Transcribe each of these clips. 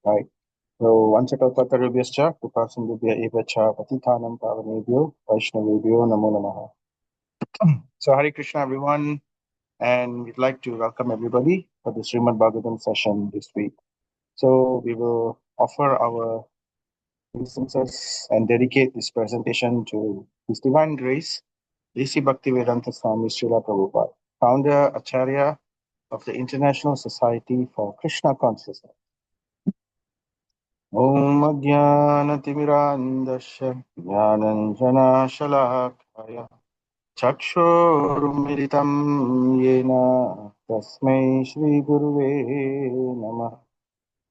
Right. So Vanchakalpatarubhyascha Kripasindhubhya evacha Patithanam Pavanebhyo Vaishnavebhyo Namo Namaha. So Hare Krishna everyone, and we'd like to welcome everybody for the Srimad Bhagavatam session this week. So we will offer our instances and dedicate this presentation to His Divine Grace, A.C. Bhaktivedanta Swami Srila Prabhupada, founder Acharya of the International Society for Krishna Consciousness. Om Ajnanatimirandasya Jnananjanashalakaya Chakshurumilitam Yena Tasmai Shri Guruve Namah.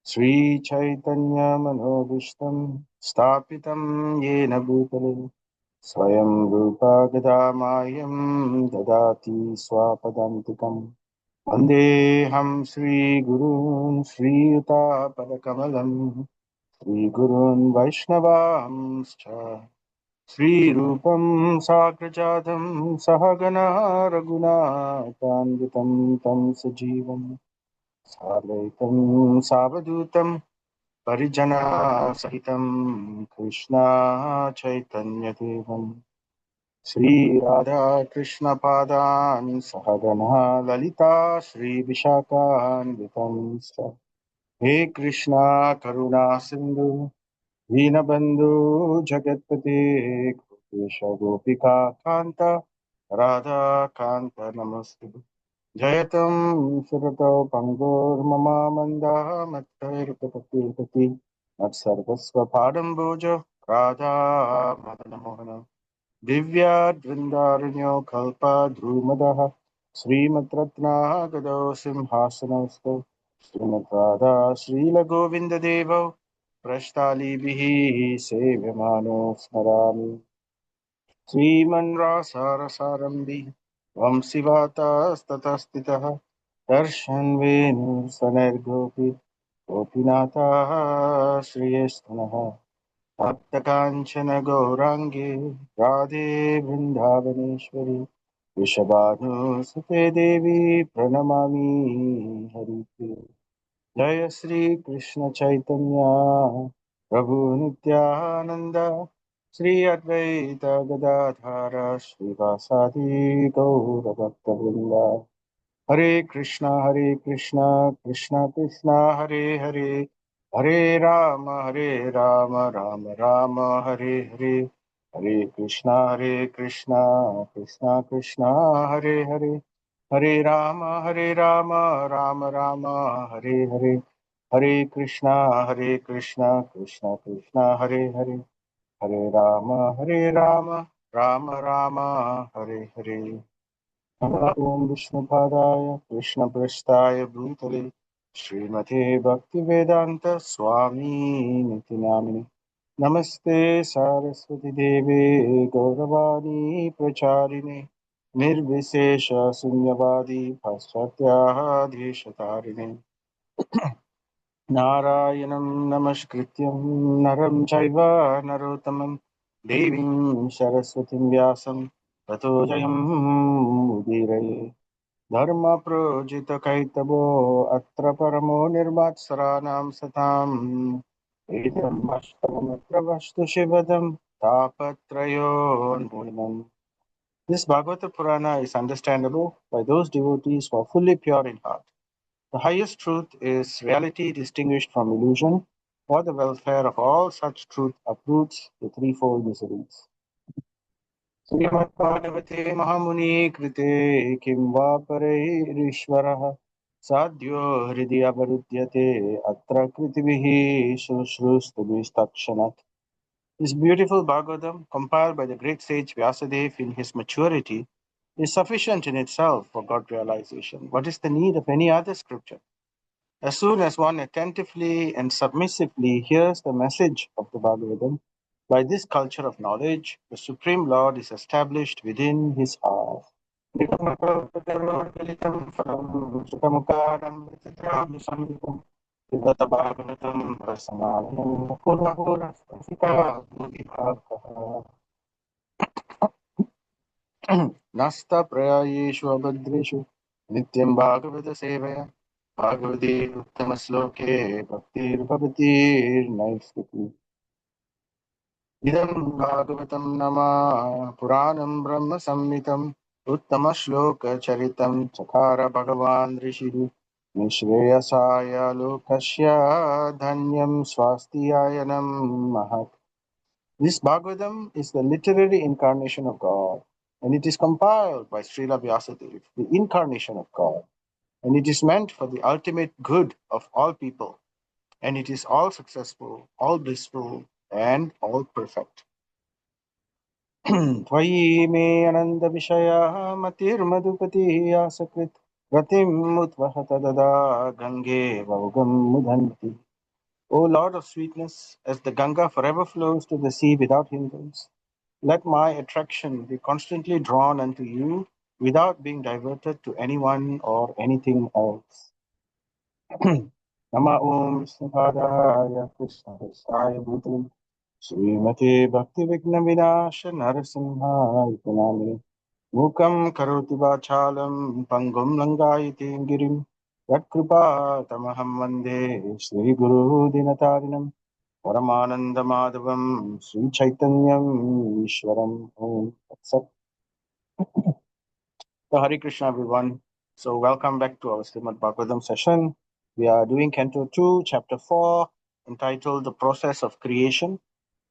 Sri Chaitanya Manobishtam Stapitam Yena Bhutale Swayam Rupa Gadamayam Dadati Swapadantikam Vandeham Sri Gurun Sri Yuta Padakamalam Sri Gurun Vaishnavamscha Sri Rupam Sagrajadam Sahagana Raghunatanvitam Tam Sajivam Sarvaitam Savadutam Parijana Sahitam Krishna Chaitanya Devam Sri Radha Krishna Padan Sahagana Lalita Sri Vishakhan Vitam He Krishna Karuna Sindhu Deenabandhu Jagatpate Krishna Gopika Kanta Radha Kanta Namaste Jayatam Surato Pangor Mama Manda Matkairupati Matsarvasva Padamboja Radha Madana Divya Dvindarunyo Kalpa Drumadaha Srimatratna Gado Simhasanasto Srimad Radha Srila Govinda Devo Prashtali Bihi Sevyamano Smarami Sriman Rasa Rasarambi Vamsivata Statastitaha Darshan Venu Sanergopi Gopinata Shriyestanaha Bhaktakanchana Gaurangi Radhe Vrindavaneshwari Vishabhanu Devi Pranamami Harite Jaya Sri Krishna Chaitanya Prabhu Nityananda Sri Advaita Gadadhara Srivasadi Gaura Bhakta Vrinda Hare Krishna, Krishna Krishna, Hare Hare, Hare Rama, Rama Rama, Hare Hare, Hare Krishna, Krishna Krishna, Hare Hare, Hare Rama, Rama Rama, Hare Hare, Hare Krishna, Krishna Krishna, Hare Hare, Hare Rama, Rama Rama, Hare Hare. Om Vishnupadaya Krishna Prasthaya Bhutale Srimate Bhaktivedanta Swami Niti Namini Namaste Saraswati Devi Gauravani Pracharine Nirvisesha Sunyavadi Paschatyaha Deshatarine Narayanam Namaskrityam Naram Chaiva Narottamam Devim Saraswatim Vyasam Tato Jayam Udiraye Dharma projita kaitabo atra paramo nirmatsaranam satam idam ashtam pravastu shivadam tapatrayo nunam. This Bhagavata Purana is understandable by those devotees who are fully pure in heart. The highest truth is reality distinguished from illusion. For the welfare of all such truth uproots the threefold miseries. श्रीमद्भागवते महामुनि कृते किं वा परैरीश्वरः साध्यो हृदि अवरुध्यते अत्र कृतिभिः शुश्रूषुभिस्तत्क्षणात्. This beautiful Bhagavatam, compiled by the great sage Vyasadeva in his maturity, is sufficient in itself for God realization. What is the need of any other scripture? As soon as one attentively and submissively hears the message of the Bhagavatam, by this culture of knowledge, the Supreme Lord is established within his heart. Nasta prayayeshu abhadreshu nityam bhagavata sevaya भागवते उत्तमश्लोके भक्तिर्भवतीर्नैष्टिकी इदं भागवतं नाम पुराणं ब्रह्म संहितम् उत्तमश्लोकचरितं चकार भगवान् ऋषिः निःश्रेयसाय लोकस्य धन्यं स्वास्त्यायनं महत्. This Bhagavatam is the literary incarnation of God, and it is compiled by Srila Vyasadeva, the incarnation of God, and it is meant for the ultimate good of all people, and it is all successful, all blissful, and all perfect. त्वयि मे आनन्दविषयः मतिर्मधुपतिः आसकृत् रतिम् उद्वह तददा गङ्गे वौगं मुदन्ति. O Lord of sweetness, as the Ganga forever flows to the sea without hindrance, let my attraction be constantly drawn unto you without being diverted to anyone or anything else. Nama Om Vishnupadaya Krishna Krishnaaya Bhutale Srimate Bhakti Vigna Vinasha Narasimhaya Pranamini Mukam Karoti Vachalam Pangum Langayati Girim Yat Kripa Tamaham Vande Sri Guru Dinatarinam Paramananda Madhavam Sri Chaitanyam Ishwaram Om Tat Sat. So Hare Krishna everyone. So welcome back to our Srimad Bhagavatam session. We are doing Canto 2, Chapter 4, entitled The Process of Creation.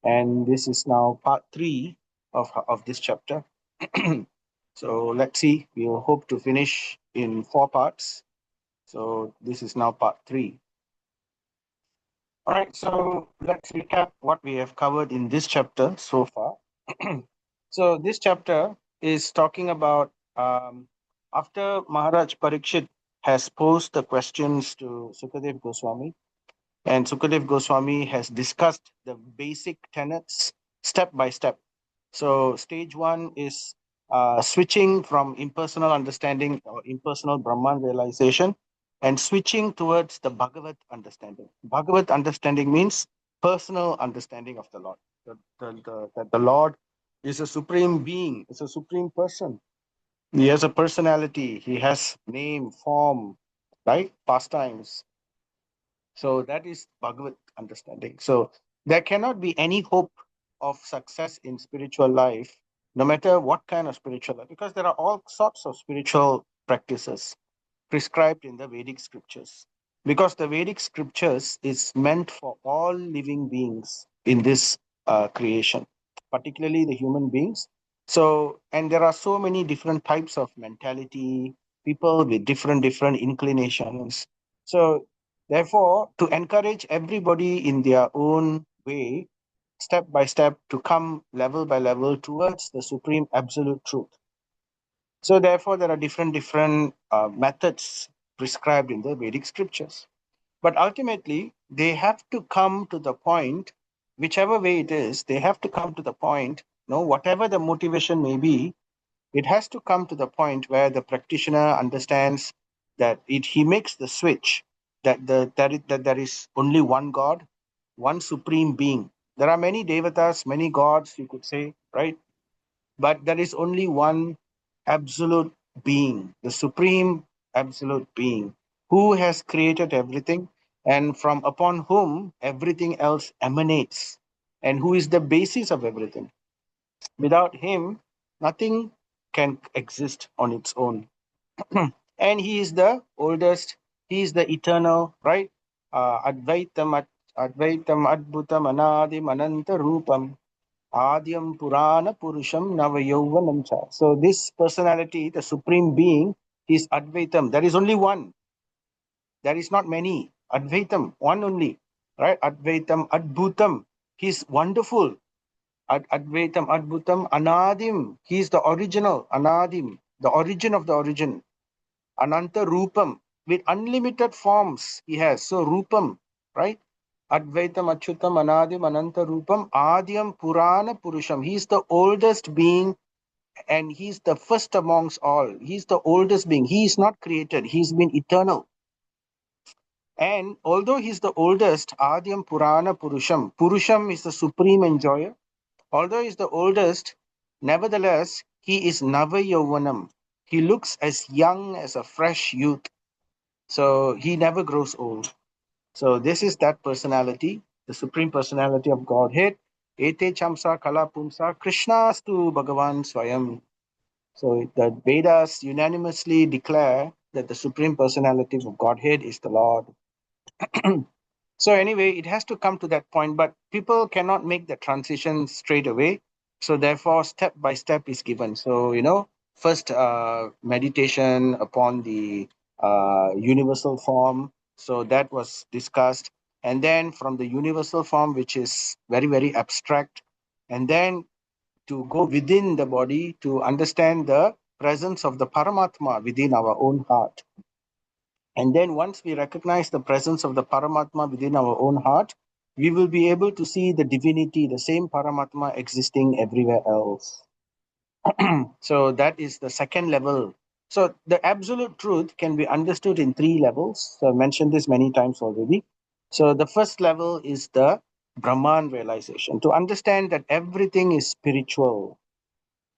And this is now part 3 of this chapter. So let's see, we will hope to finish in 4 parts. So this is now part 3. All right, so let's recap what we have covered in this chapter so far. So this chapter is talking about after Maharaj Parikshit has posed the questions to Sukadev Goswami, and Sukadev Goswami has discussed the basic tenets step by step. So stage 1 is switching from impersonal understanding or impersonal Brahman realization and switching towards the Bhagavat understanding. Bhagavat understanding means personal understanding of the Lord. That the Lord is a supreme being, is a supreme person. He has a personality, he has name, form, right? Pastimes. So that is Bhagavat understanding. So there cannot be any hope of success in spiritual life, no matter what kind of spiritual life, because there are all sorts of spiritual practices prescribed in the Vedic scriptures. Because the Vedic scriptures is meant for all living beings in this creation, particularly the human beings. So, and there are so many different types of mentality, people with different inclinations. So, therefore, to encourage everybody in their own way, step by step, to come level by level towards the supreme absolute truth. So therefore, there are different methods prescribed in the Vedic scriptures. But ultimately, they have to come to the point, whichever way it is, they have to come to the point, whatever the motivation may be, it has to come to the point where the practitioner understands that he makes the switch, that there is only one God, one supreme being. There are many devatas, many gods, you could say, right? But there is only one absolute being, the supreme absolute being, who has created everything and from upon whom everything else emanates, and who is the basis of everything. Without him, nothing can exist on its own. And he is the oldest, he is the eternal, right? Advaitam Adbhutam Anadim Ananta Rupam Adyam Purana Purusham Navayauvanam Cha. So this personality, the supreme being, is Advaitam. There is only one. There is not many. Advaitam, one only. Right? Advaitam Adbhutam. He's wonderful. Advaitam Adbhutam Anadim. He's the original. Anadim. The origin of the origin. Ananta Rupam. With unlimited forms he has. So Rupam, right? Advaitam Achyutam Anadim Ananta Rupam Adyam Purana Purusham. He's the oldest being and he's the first amongst all. He's the oldest being. He is not created. He's been eternal. And although he's the oldest, Adyam Purana Purusham. Purusham is the supreme enjoyer. Although he's the oldest, nevertheless, he is Nava Yauvanam. He looks as young as a fresh youth. So he never grows old. So this is that personality, the supreme personality of Godhead. Ete chamsa kala pumsa Krishnastu Bhagavan Swayam. So the Vedas unanimously declare that the supreme personality of Godhead is the Lord. So anyway, it has to come to that point, but people cannot make the transition straight away. So therefore, step by step is given. So, first meditation upon the universal form. So that was discussed. And then from the universal form, which is very, very abstract, and then to go within the body to understand the presence of the Paramatma within our own heart. And then once we recognize the presence of the Paramatma within our own heart, we will be able to see the divinity, the same Paramatma existing everywhere else. So that is the second level. So the absolute truth can be understood in three levels. So I mentioned this many times already. So the first level is the Brahman realization, to understand that everything is spiritual,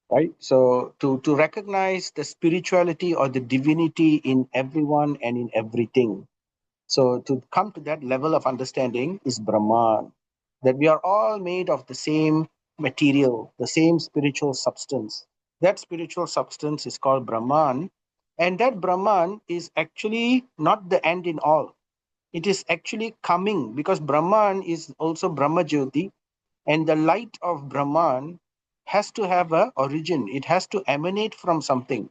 right? So to recognize the spirituality or the divinity in everyone and in everything. So to come to that level of understanding is Brahman, that we are all made of the same material, the same spiritual substance. That spiritual substance is called Brahman, and that Brahman is actually not the end in all. It is actually coming, because Brahman is also Brahma Jyoti, and the light of Brahman has to have a origin. It has to emanate from something.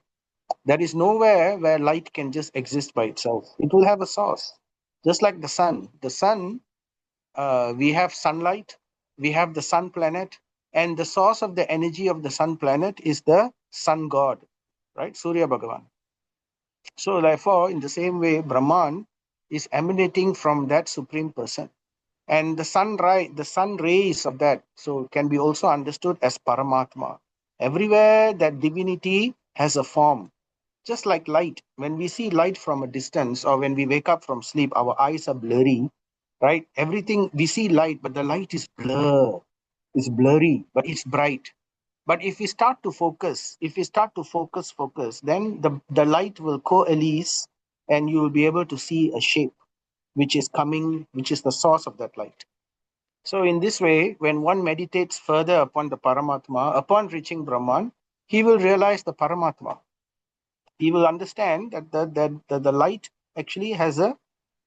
There is nowhere where light can just exist by itself. It will have a source. Just like the sun. The sun, we have sunlight, we have the sun planet, and the source of the energy of the sun planet is the sun god, right? Surya Bhagavan. So therefore, in the same way, Brahman is emanating from that supreme person. And the sun rays of that, so can be also understood as Paramatma. Everywhere that divinity has a form, just like light. When we see light from a distance, or when we wake up from sleep, our eyes are blurry, right? Everything, we see light, but the light is it's blurry, but it's bright. But if we start to focus, focus, then the light will coalesce, and you will be able to see a shape which is coming, which is the source of that light. So in this way, when one meditates further upon the Paramatma, upon reaching Brahman, he will realize the Paramatma. He will understand that the light actually has a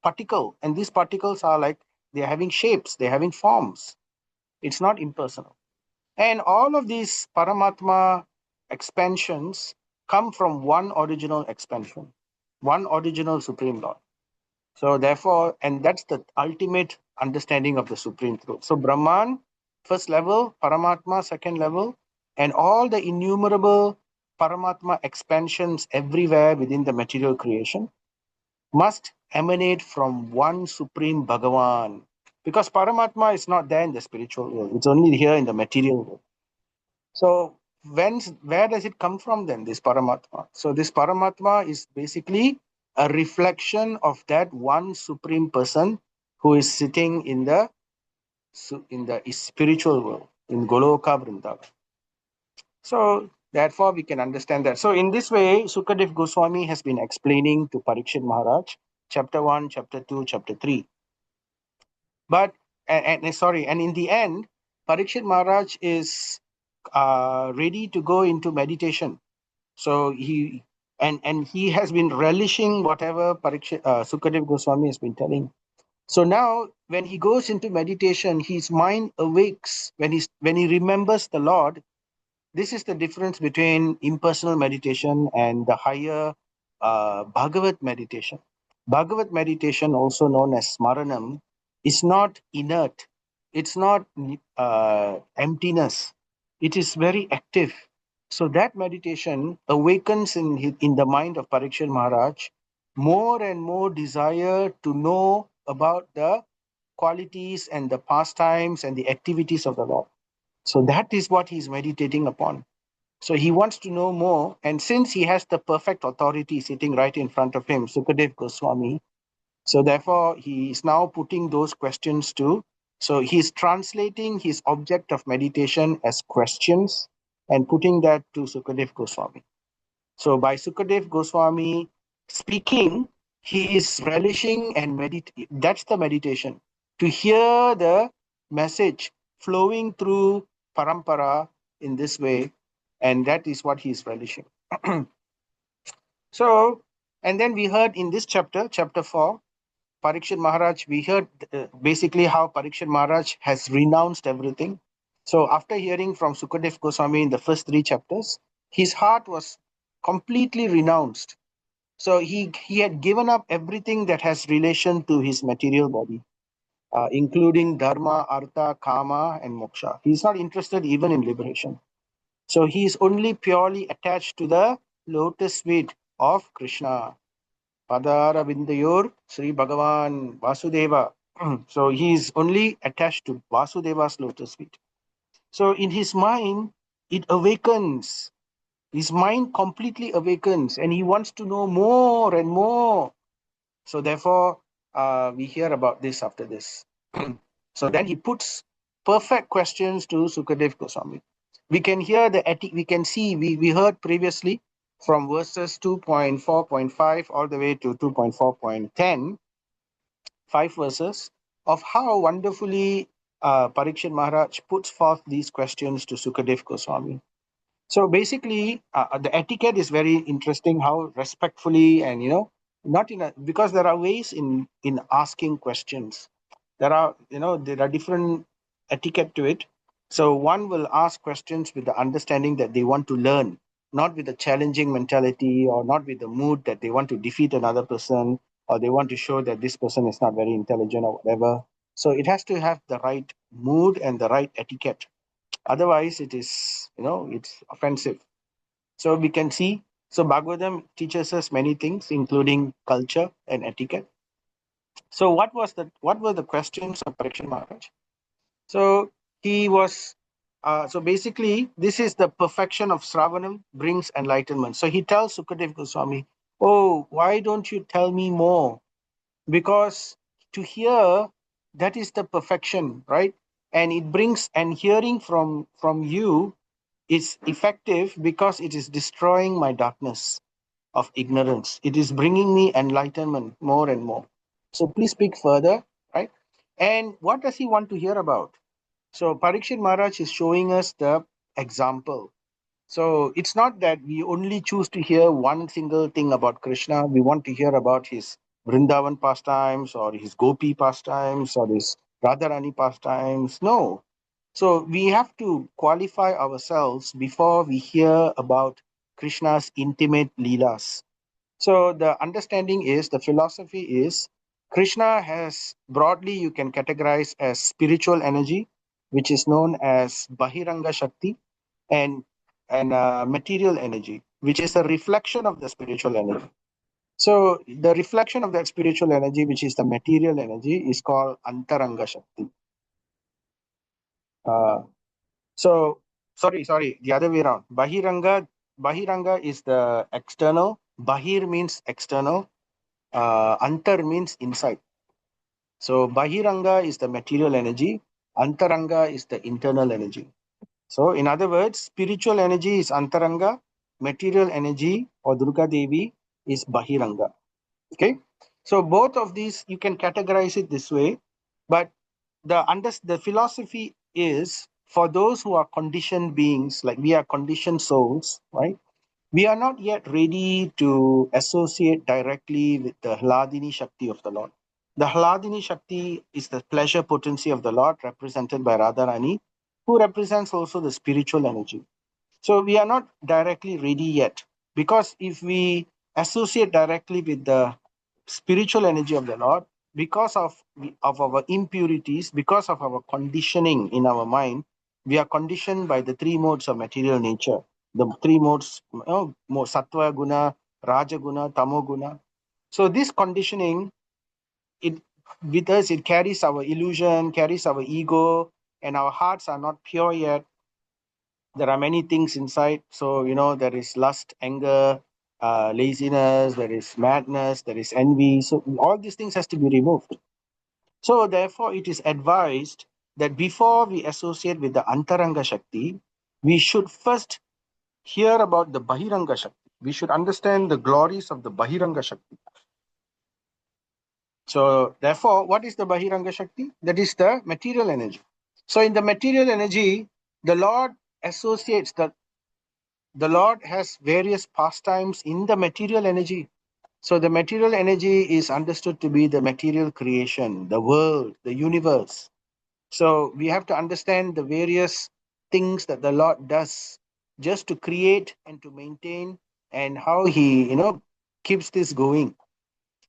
particle, and these particles are like, they're having shapes, they're having forms. It's not impersonal. And all of these Paramatma expansions come from one original expansion, one original Supreme Lord. So therefore, and that's the ultimate understanding of the Supreme Truth. So Brahman, first level, Paramatma, second level, and all the innumerable Paramatma expansions everywhere within the material creation must emanate from one Supreme Bhagavan. Because Paramatma is not there in the spiritual world, it's only here in the material world. So where does it come from then, this Paramatma? So this Paramatma is basically a reflection of that one supreme person who is sitting in the spiritual world, in Goloka Vrindavan. So therefore we can understand that. So in this way, Sukadev Goswami has been explaining to Parikshit Maharaj, chapter 1, chapter 2, chapter 3. But, and in the end, Parikshit Maharaj is ready to go into meditation. So he has been relishing whatever Sukadev Goswami has been telling. So now, when he goes into meditation, his mind awakes when he remembers the Lord. This is the difference between impersonal meditation and the higher Bhagavat meditation. Bhagavat meditation, also known as Smaranam, is not inert. It's not emptiness. It is very active. So that meditation awakens in the mind of Parikshit Maharaj more and more desire to know about the qualities and the pastimes and the activities of the Lord. So that is what he's meditating upon. So he wants to know more. And since he has the perfect authority sitting right in front of him, Sukadev Goswami, so therefore he is now putting those questions to. So he's translating his object of meditation as questions and putting that to Sukadev Goswami. So by Sukadev Goswami speaking, he is relishing and that's the meditation, to hear the message flowing through parampara in this way, and that is what he is relishing. So, and then we heard in this chapter, chapter 4, Parikshit Maharaj, we heard basically how Parikshit Maharaj has renounced everything. So after hearing from Sukadev Goswami in the first 3 chapters, his heart was completely renounced. So he had given up everything that has relation to his material body, including dharma, artha, kama, and moksha. He's not interested even in liberation. So he is only purely attached to the lotus feet of Krishna. Padara Vindayor Sri Bhagavan Vasudeva. So he is only attached to Vasudeva's lotus feet. So in his mind, it awakens. His mind completely awakens and he wants to know more and more. So therefore, we hear about this after this. So then he puts perfect questions to Sukadev Goswami. We can hear we can see, we heard previously from verses 2.4.5 all the way to 2.4.10, 5 verses of how wonderfully Parikshit Maharaj puts forth these questions to Sukadev Goswami. So basically, the etiquette is very interesting. How respectfully and not in a, because there are ways in asking questions. There are different etiquette to it. So one will ask questions with the understanding that they want to learn, not with a challenging mentality or not with the mood that they want to defeat another person or they want to show that this person is not very intelligent or whatever. So it has to have the right mood and the right etiquette. Otherwise, it is, it's offensive. So we can see, so Bhagavatam teaches us many things, including culture and etiquette. So what were the questions of Parikshit Maharaj? So he was, so basically, this is the perfection of Sravanam brings enlightenment. So he tells Sukadev Goswami, oh, why don't you tell me more? Because to hear, that is the perfection, right? And it brings, and hearing from you is effective because it is destroying my darkness of ignorance. It is bringing me enlightenment more and more. So please speak further, right? And what does he want to hear about? So Parikshit Maharaj is showing us the example. So it's not that we only choose to hear one single thing about Krishna. We want to hear about his Vrindavan pastimes or his Gopi pastimes or his Radharani pastimes. No. So we have to qualify ourselves before we hear about Krishna's intimate leelas. So the understanding is, the philosophy is, Krishna has, broadly you can categorize as spiritual energy, which is known as Bahiranga Shakti, and material energy, which is a reflection of the spiritual energy. So the reflection of that spiritual energy, which is the material energy, is called Antaranga Shakti. Uh, so sorry, the other way around. Bahiranga is the external. Bahir means external. Antar means inside. So Bahiranga is the material energy. Antaranga is the internal energy. So in other words, spiritual energy is Antaranga, material energy or Durga Devi is Bahiranga. Okay. So both of these, you can categorize it this way, but the philosophy is, for those who are conditioned beings, like we are conditioned souls, right? We are not yet ready to associate directly with the Hladini Shakti of the Lord. The Hladini Shakti is the pleasure potency of the Lord, represented by Radharani, who represents also the spiritual energy. So we are not directly ready yet, because if we associate directly with the spiritual energy of the Lord, because of our impurities, because of our conditioning in our mind, we are conditioned by the 3 modes of material nature. The 3 modes, sattva guna, raja guna, tamo guna. So this conditioning, it with us, it carries our illusion, carries our ego, and our hearts are not pure yet. There are many things inside. So, there is lust, anger, laziness, there is madness, there is envy. So all these things has to be removed. So therefore, it is advised that before we associate with the Antaranga Shakti, we should first hear about the Bahiranga Shakti. We should understand the glories of the Bahiranga Shakti. So therefore, what is the Bahiranga Shakti? That is the material energy. So in the material energy, the Lord associates the Lord has various pastimes in the material energy. So the material energy is understood to be the material creation, the world, the universe. So we have to understand the various things that the Lord does just to create and to maintain, and how he, keeps this going.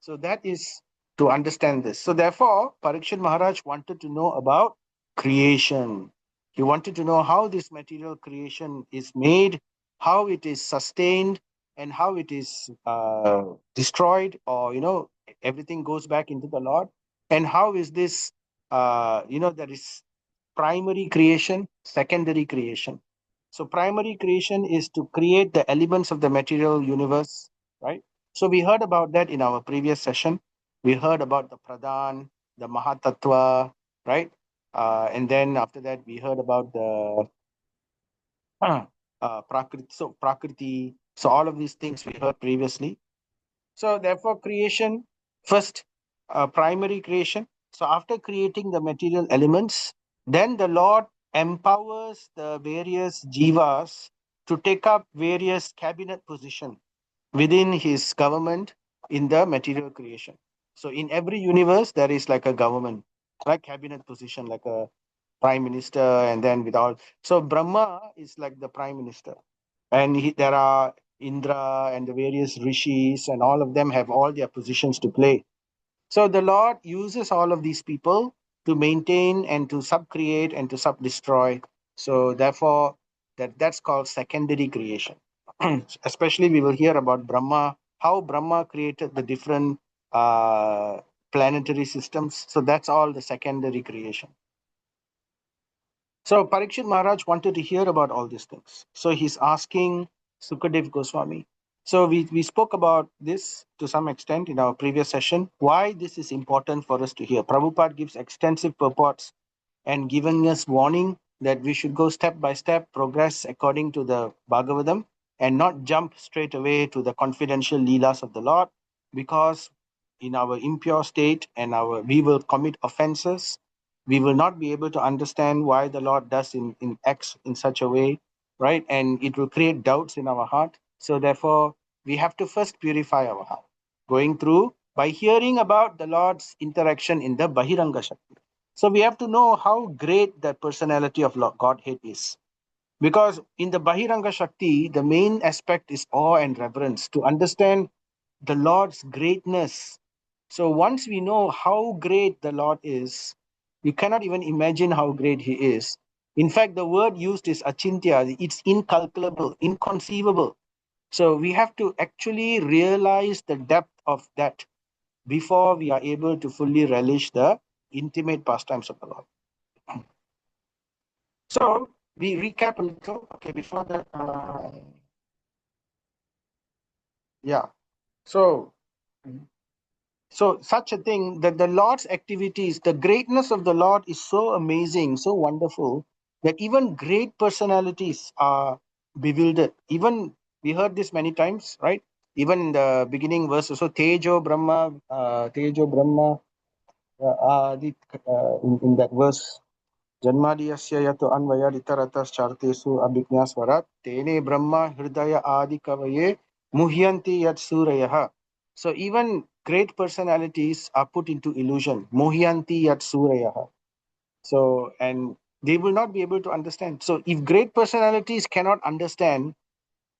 So that is to understand this. So therefore, Parikshit Maharaj wanted to know about creation. He wanted to know how this material creation is made, how it is sustained, and how it is destroyed, or everything goes back into the Lord. And how is this? There is primary creation, secondary creation. So primary creation is to create the elements of the material universe, right? So we heard about that in our previous session. We heard about the Pradhan, the Mahatattva, right? And then after that, we heard about the Prakriti. So all of these things we heard previously. So therefore, creation, first, primary creation. So after creating the material elements, then the Lord empowers the various jivas to take up various cabinet position within his government in the material creation. So in every universe, there is like a government, like cabinet position, like a prime minister, and then with all. So Brahma is like the prime minister, and there are Indra and the various rishis, and all of them have all their positions to play. So the Lord uses all of these people to maintain and to sub-create and to sub-destroy. So therefore, that's called secondary creation. Especially we will hear about Brahma, how Brahma created the different uh, planetary systems. So that's all the secondary creation. So Parikshit Maharaj wanted to hear about all these things. So he's asking Sukadev Goswami. So we spoke about this to some extent in our previous session, why this is important for us to hear. Prabhupada gives extensive purports and giving us warning that we should go step by step, progress according to the Bhagavatam, and not jump straight away to the confidential leelas of the Lord, because in our impure state and we will commit offenses. We will not be able to understand why the Lord does in X in such a way, right? And it will create doubts in our heart. So therefore, we have to first purify our heart, going through by hearing about the Lord's interaction in the Bahiranga Shakti. So we have to know how great the personality of Godhead is. Because in the Bahiranga Shakti, the main aspect is awe and reverence, to understand the Lord's greatness. So once we know how great the Lord is, you cannot even imagine how great he is. In fact, the word used is achintya, it's incalculable, inconceivable. So we have to actually realize the depth of that before we are able to fully relish the intimate pastimes of the Lord. So we recap a little. Okay, before that, yeah. So, such a thing that the Lord's activities, the greatness of the Lord is so amazing, so wonderful, that even great personalities are bewildered. Even we heard this many times, right? Even in the beginning verse, so Tejo Brahma, in that verse, Janmadiyasya yato anvayaditaratas chartesu abhignaswarat tene brahma hridaya adi kavaye muhyanti yat surayaha. So even great personalities are put into illusion. Muhyanti yat surayaha. So, and they will not be able to understand. So if great personalities cannot understand,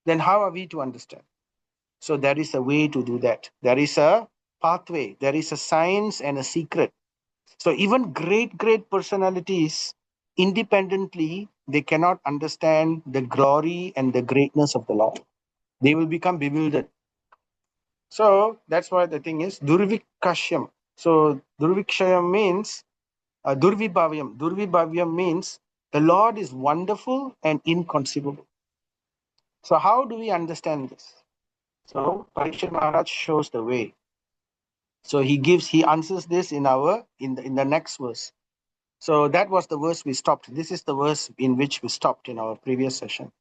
then how are we to understand? So there is a way to do that. There is a pathway. There is a science and a secret. So even great personalities, independently, they cannot understand the glory and the greatness of the Lord. They will become bewildered. So that's why the thing is Durvikashyam. So Durvikshayam means Durvibhavyam. Durvibhavyam means the Lord is wonderful and inconceivable. So how do we understand this? So Parikshit Maharaj shows the way. So he answers this in the next verse. So that was the verse we stopped. This is the verse in which we stopped in our previous session.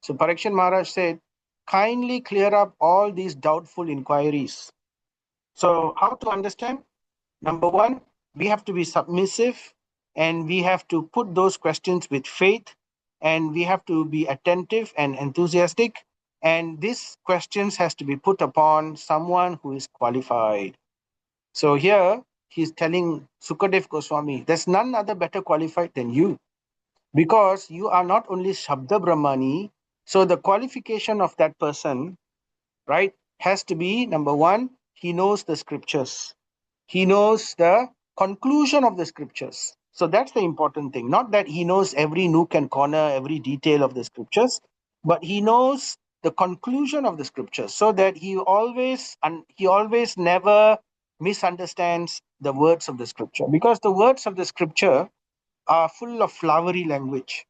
So Parikshit Maharaj said, kindly clear up all these doubtful inquiries. So how to understand? Number one, we have to be submissive, and we have to put those questions with faith, and we have to be attentive and enthusiastic. And these questions has to be put upon someone who is qualified. So here he's telling Sukadev Goswami, there's none other better qualified than you, because you are not only Shabda Brahmani. So the qualification of that person, right, has to be number one, he knows the scriptures. He knows the conclusion of the scriptures. So that's the important thing. Not that he knows every nook and corner, every detail of the scriptures, but he knows the conclusion of the scriptures, so that he always never misunderstands the words of the scripture, because the words of the scripture are full of flowery language.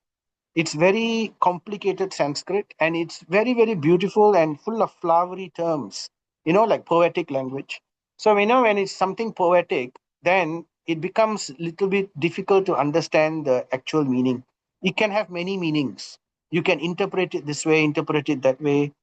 It's very complicated Sanskrit, and it's very, very beautiful and full of flowery terms, like poetic language. So, when it's something poetic, then it becomes a little bit difficult to understand the actual meaning. It can have many meanings. You can interpret it this way, interpret it that way.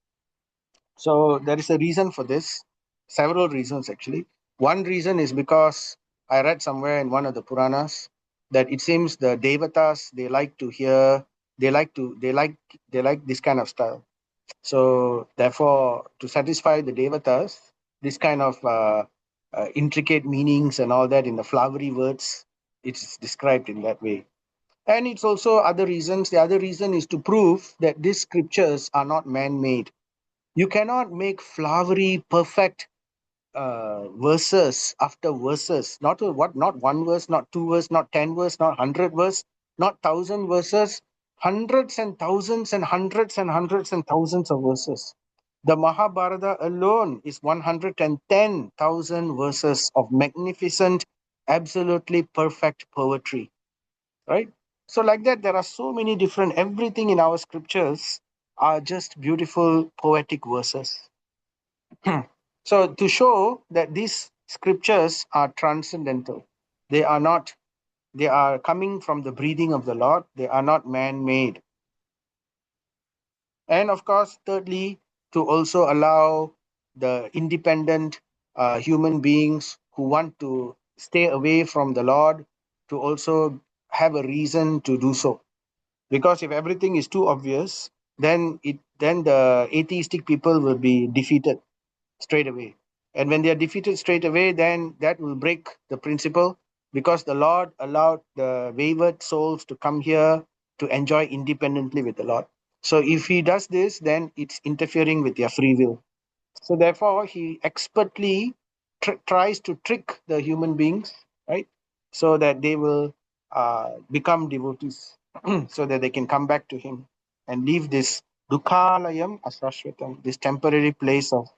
So, there is a reason for this, several reasons actually. One reason is because I read somewhere in one of the Puranas that it seems the Devatas, they like to hear, they like this kind of style. So therefore, to satisfy the Devatas, this kind of intricate meanings and all that in the flowery words, it's described in that way. And it's also other reasons. The other reason is to prove that these scriptures are not man-made. You cannot make flowery, perfect verses after verses. Not one verse, not two verse, not 10 verse, not 100 verse, not 1,000 verses, hundreds and thousands and hundreds and hundreds and thousands of verses. The Mahabharata alone is 110,000 verses of magnificent, absolutely perfect poetry, right? So like that, there are so many different, everything in our scriptures are just beautiful poetic verses. So to show that these scriptures are transcendental, they are not, they are coming from the breathing of the Lord, they are not man-made. And of course, thirdly, to also allow the independent human beings who want to stay away from the Lord to also have a reason to do so. Because if everything is too obvious, then the atheistic people will be defeated straight away. And when they are defeated straight away, then that will break the principle, because the Lord allowed the wayward souls to come here to enjoy independently with the Lord. So if he does this, then it's interfering with their free will. So therefore, he expertly tries to trick the human beings, right? So that they will become devotees, so that they can come back to him and leave this dukhalayam asrashvatam, this temporary place of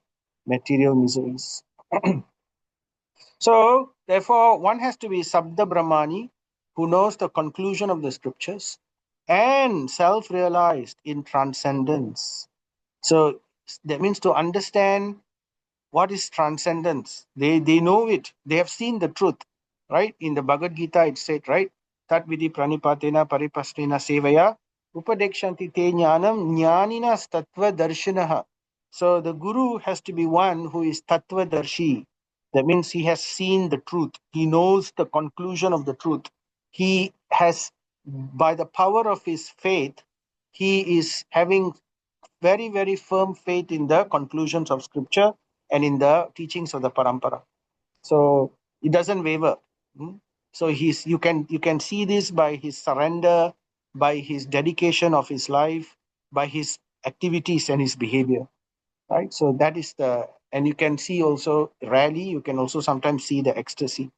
material miseries. So therefore, one has to be Sabda Brahmani, who knows the conclusion of the scriptures and self-realized in transcendence. So that means to understand what is transcendence. They know it. They have seen the truth, right? In the Bhagavad Gita, it said, right? Tat vidhi pranipatena paripasnena sevaya upadekshanti te jnanam jnaninas tattva darshinaha. So the guru has to be one who is tattva darshi. That means he has seen the truth. He knows the conclusion of the truth. He has, by the power of his faith, he is having very, very firm faith in the conclusions of scripture and in the teachings of the parampara. So it doesn't waver. So you can see this by his surrender, by his dedication of his life, by his activities and his behavior. Right. So that is and you can see also rarely, you can also sometimes see the ecstasy.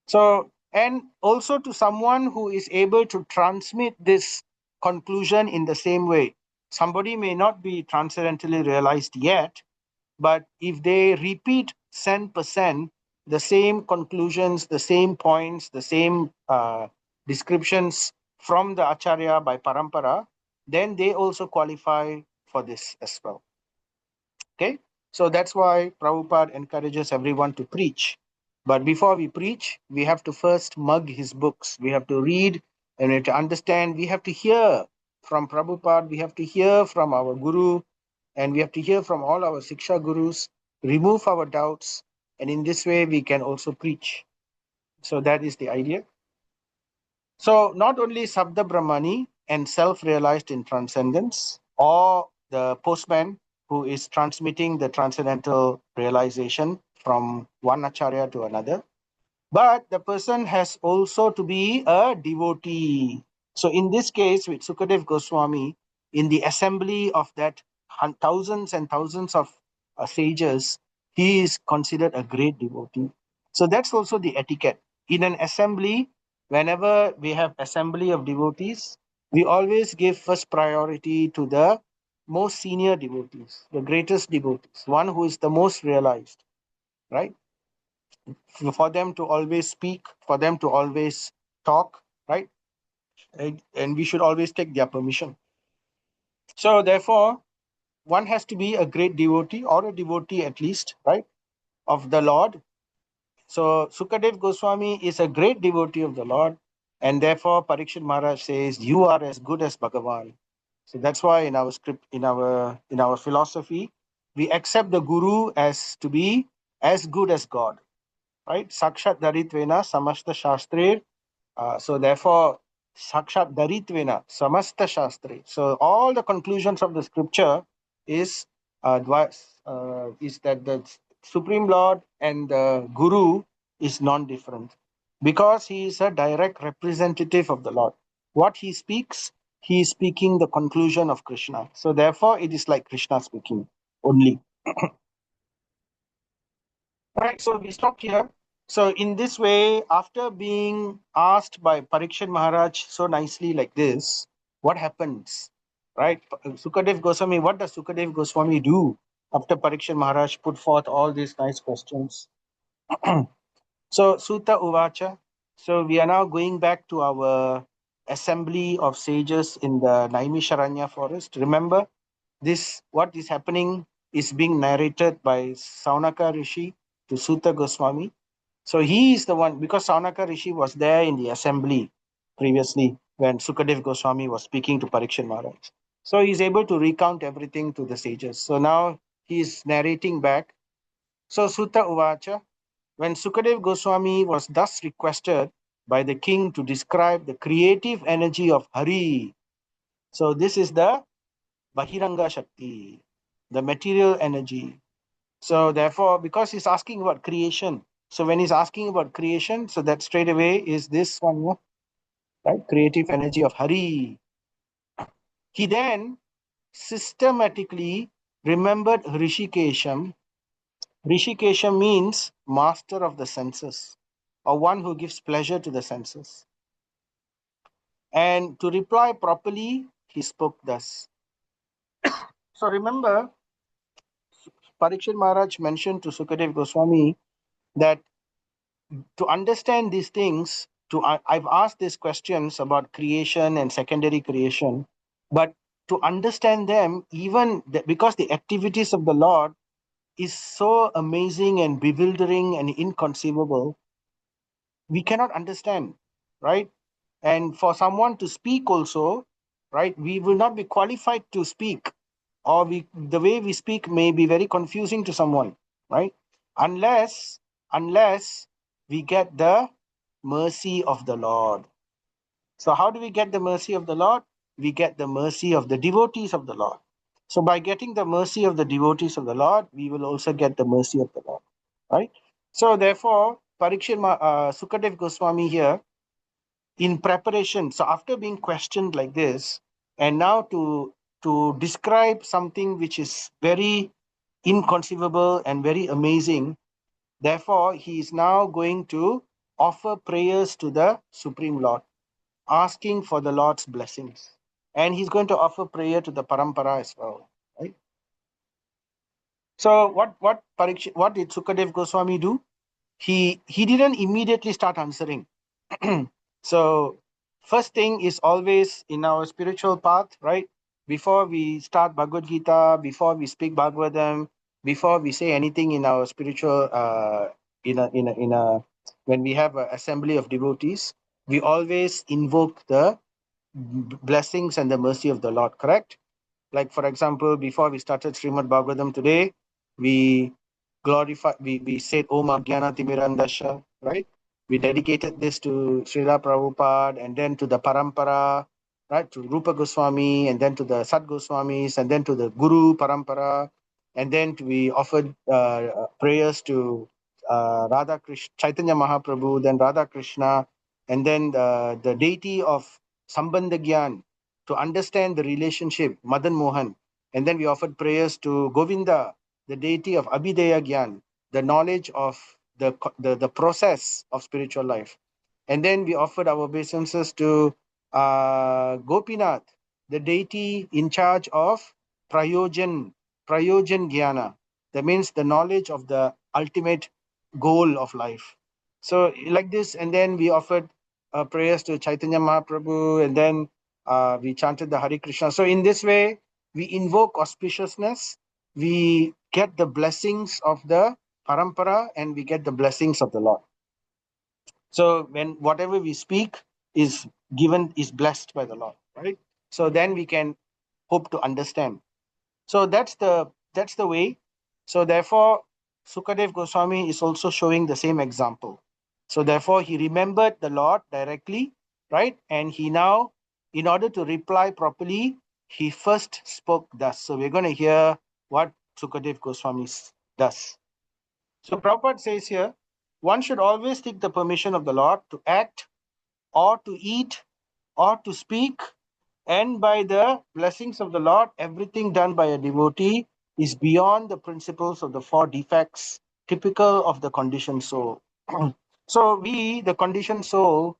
So, and also to someone who is able to transmit this conclusion in the same way. Somebody may not be transcendentally realized yet, but if they repeat 10% the same conclusions, the same points, the same descriptions from the Acharya by Parampara, then they also qualify for this as well. Okay, so that's why Prabhupada encourages everyone to preach. But before we preach, we have to first mug his books. We have to read and we have to understand. We have to hear from Prabhupada. We have to hear from our Guru, and we have to hear from all our Siksha Gurus, remove our doubts, and in this way we can also preach. So that is the idea. So not only Sabda Brahmani and self-realized in transcendence, or the postman who is transmitting the transcendental realization from one acharya to another, but the person has also to be a devotee. So in this case, with Sukadev Goswami, in the assembly of that thousands and thousands of sages, he is considered a great devotee. So that's also the etiquette. In an assembly, whenever we have assembly of devotees, we always give first priority to the most senior devotees, the greatest devotees, one who is the most realized, right? For them to always speak, for them to always talk, right? And we should always take their permission. So therefore, one has to be a great devotee or a devotee at least, right, of the Lord. So Sukadev Goswami is a great devotee of the Lord, and therefore Parikshit Maharaj says, "You are as good as Bhagavan." So that's why in our script, in our philosophy, we accept the Guru as to be as good as God, right? Sakshat Daritvena Samasta Shastrir. So therefore, Sakshat Daritvena Samasta Shastri. So all the conclusions of the scripture is is that the Supreme Lord and the Guru is non-different, because he is a direct representative of the Lord. What he speaks, he is speaking the conclusion of Krishna. So therefore, it is like Krishna speaking only. Right, so we stop here. So in this way, after being asked by Parikshit Maharaj so nicely like this, what happens? Right? Sukadev Goswami, what does Sukadev Goswami do after Parikshit Maharaj put forth all these nice questions? So Sutta Uvacha. So we are now going back to our assembly of sages in the Naimisharanya forest. Remember, this what is happening is being narrated by Saunaka Rishi to Sutta Goswami. So he is the one, because Saunaka Rishi was there in the assembly previously when Sukadev Goswami was speaking to Parikshit Maharaj. So he's able to recount everything to the sages. So now he's narrating back. So Sutta Uvacha, when Sukadev Goswami was thus requested by the king to describe the creative energy of Hari. So this is the Bahiranga Shakti, the material energy. So therefore, because he's asking about creation, so when he's asking about creation, so that straight away is this one, right? Creative energy of Hari. He then systematically remembered Rishikesham. Rishikesham means master of the senses, or one who gives pleasure to the senses. And to reply properly, he spoke thus. So remember, Parikshit Maharaj mentioned to Sukadev Goswami that to understand these things, I've asked these questions about creation and secondary creation, but to understand them, even because the activities of the Lord is so amazing and bewildering and inconceivable, we cannot understand, right? And for someone to speak also, right, we will not be qualified to speak, or the way we speak may be very confusing to someone, right? Unless we get the mercy of the Lord. So how do we get the mercy of the Lord? We get the mercy of the devotees of the Lord. So by getting the mercy of the devotees of the Lord, we will also get the mercy of the Lord, right? So therefore, Sukadev Goswami here, in preparation, so after being questioned like this, and now to describe something which is very inconceivable and very amazing, therefore he is now going to offer prayers to the Supreme Lord, asking for the Lord's blessings, and he's going to offer prayer to the Parampara as well, right? So what did Sukadev Goswami do? He didn't immediately start answering. So first thing is always in our spiritual path, right? Before we start Bhagavad Gita, before we speak Bhagavatam, before we say anything in our spiritual, in a when we have an assembly of devotees, we always invoke the blessings and the mercy of the Lord, correct? Like for example, before we started Srimad Bhagavatam today, we said Om Ajnana Timirandasha, right? We dedicated this to Srila Prabhupada and then to the Parampara, right, to Rupa Goswami and then to the Sat Goswamis and then to the Guru Parampara. And then we offered prayers to Radha Krishna, Chaitanya Mahaprabhu, then Radha Krishna, and then the deity of Sambandha Gyan to understand the relationship, Madan Mohan. And then we offered prayers to Govinda, the deity of Abhidaya Gyan, the knowledge of the process of spiritual life. And then we offered our obeisances to Gopinath, the deity in charge of Prayojan Jnana. That means the knowledge of the ultimate goal of life. So like this, and then we offered prayers to Chaitanya Mahaprabhu, and then we chanted the Hare Krishna. So in this way, we invoke auspiciousness, we get the blessings of the parampara, and we get the blessings of the Lord. So when whatever we speak is given, is blessed by the Lord, right? So then we can hope to understand. So that's the way. So therefore, Sukadev Goswami is also showing the same example. So therefore, he remembered the Lord directly, right? And he now, in order to reply properly, he first spoke thus. So we're going to hear what Sukadev Goswami does. So Prabhupada says here, one should always seek the permission of the Lord to act or to eat or to speak, and by the blessings of the Lord, everything done by a devotee is beyond the principles of the four defects typical of the conditioned soul. So we, the conditioned soul,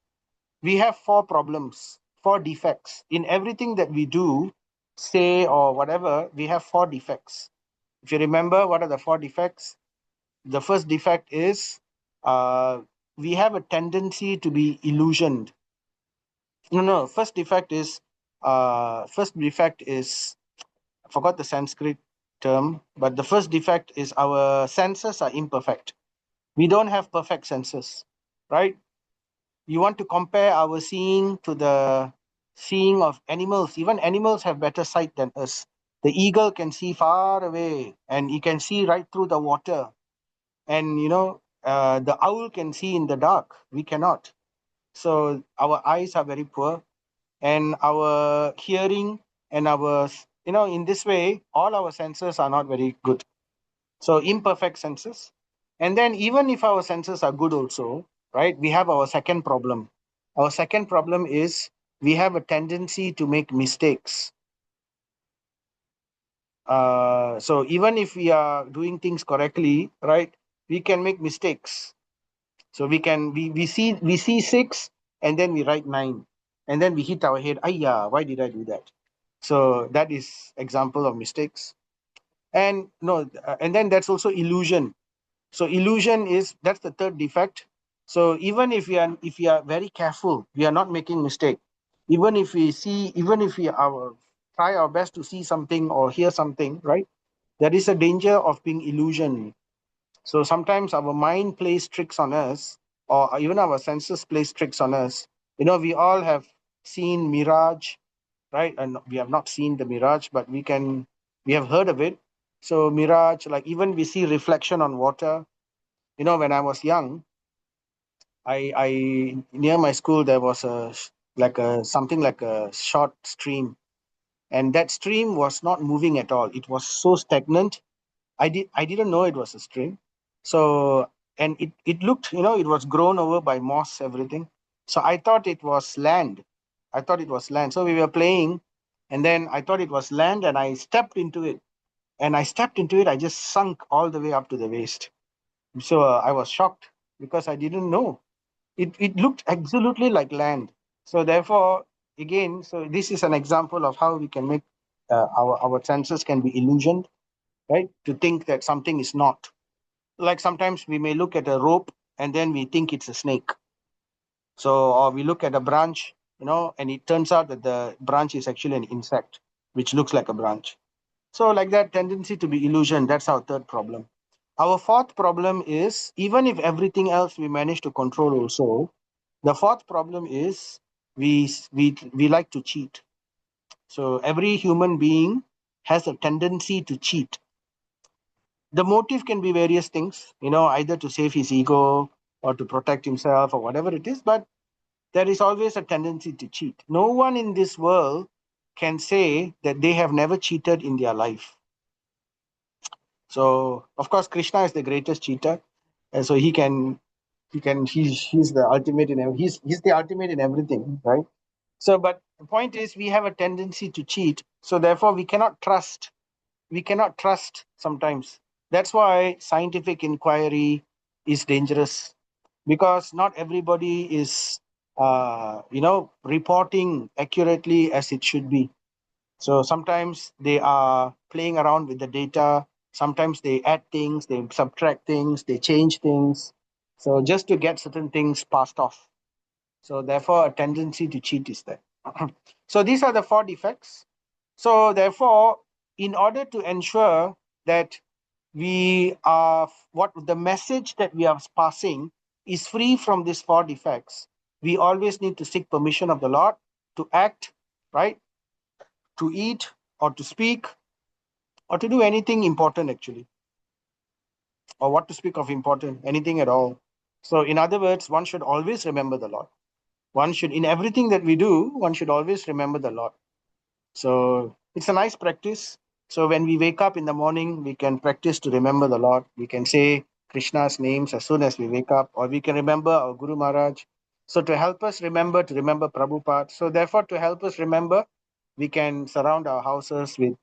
we have four problems, four defects. In everything that we do, say, or whatever, we have four defects. If you remember, what are the four defects? The first defect is we have a tendency to be illusioned. No. First defect is I forgot the Sanskrit term, but the first defect is our senses are imperfect. We don't have perfect senses, right? You want to compare our seeing to the seeing of animals. Even animals have better sight than us. The eagle can see far away and he can see right through the water. And the owl can see in the dark. We cannot. So our eyes are very poor, and our hearing and our, in this way, all our senses are not very good. So imperfect senses. And then even if our senses are good also, right, we have our second problem. Our second problem is we have a tendency to make mistakes. So even if we are doing things correctly, right, we can make mistakes. So we see 6 and then we write 9 and then we hit our head. Ayya, why did I do that? So that is example of mistakes. And no, and then that's also illusion. So illusion that's the third defect. So even if we are very careful, we are not making mistake. Even if we try our best to see something or hear something, right? There is a danger of being illusion. So sometimes our mind plays tricks on us, or even our senses plays tricks on us. We all have seen mirage, right? And we have not seen the mirage, but we have heard of it. So mirage, like even we see reflection on water. When I was young, I near my school there was something like a short stream, and that stream was not moving at all. It was so stagnant. I didn't know it was a stream. So, and it looked, it was grown over by moss, everything. So I thought it was land. So we were playing, and then I thought it was land, and I stepped into it. I just sunk all the way up to the waist. So I was shocked because I didn't know. It looked absolutely like land. So therefore, again, so this is an example of how we can make our senses can be illusioned, right? To think that something is not. Like sometimes we may look at a rope and then we think it's a snake. So, or we look at a branch, and it turns out that the branch is actually an insect, which looks like a branch. So like that tendency to be illusion, that's our third problem. Our fourth problem is, even if everything else we manage to control also, the fourth problem is we like to cheat. So every human being has a tendency to cheat. The motive can be various things, either to save his ego, or to protect himself or whatever it is, but there is always a tendency to cheat. No one in this world can say that they have never cheated in their life. So, of course, Krishna is the greatest cheater, and so he's the ultimate in he's the ultimate in everything, right? So, but the point is, we have a tendency to cheat, so therefore we cannot trust. We cannot trust sometimes. That's why scientific inquiry is dangerous, because not everybody is, reporting accurately as it should be. So sometimes they are playing around with the data. Sometimes they add things, they subtract things, they change things. So just to get certain things passed off. So therefore, a tendency to cheat is there. So these are the 4 defects. So therefore, in order to ensure that we are what the message that we are passing is free from these 4 defects, we always need to seek permission of the Lord to act, right? To eat or to speak or to do anything important, actually, or what to speak of important, anything at all. So in other words, one should always remember the Lord. One should, in everything that we do, one should always remember the Lord. So it's a nice practice. So when we wake up in the morning, we can practice to remember the Lord. We can say Krishna's names as soon as we wake up, or we can remember our Guru Maharaj. So to help us remember, to remember Prabhupada. So therefore, to help us remember, we can surround our houses with,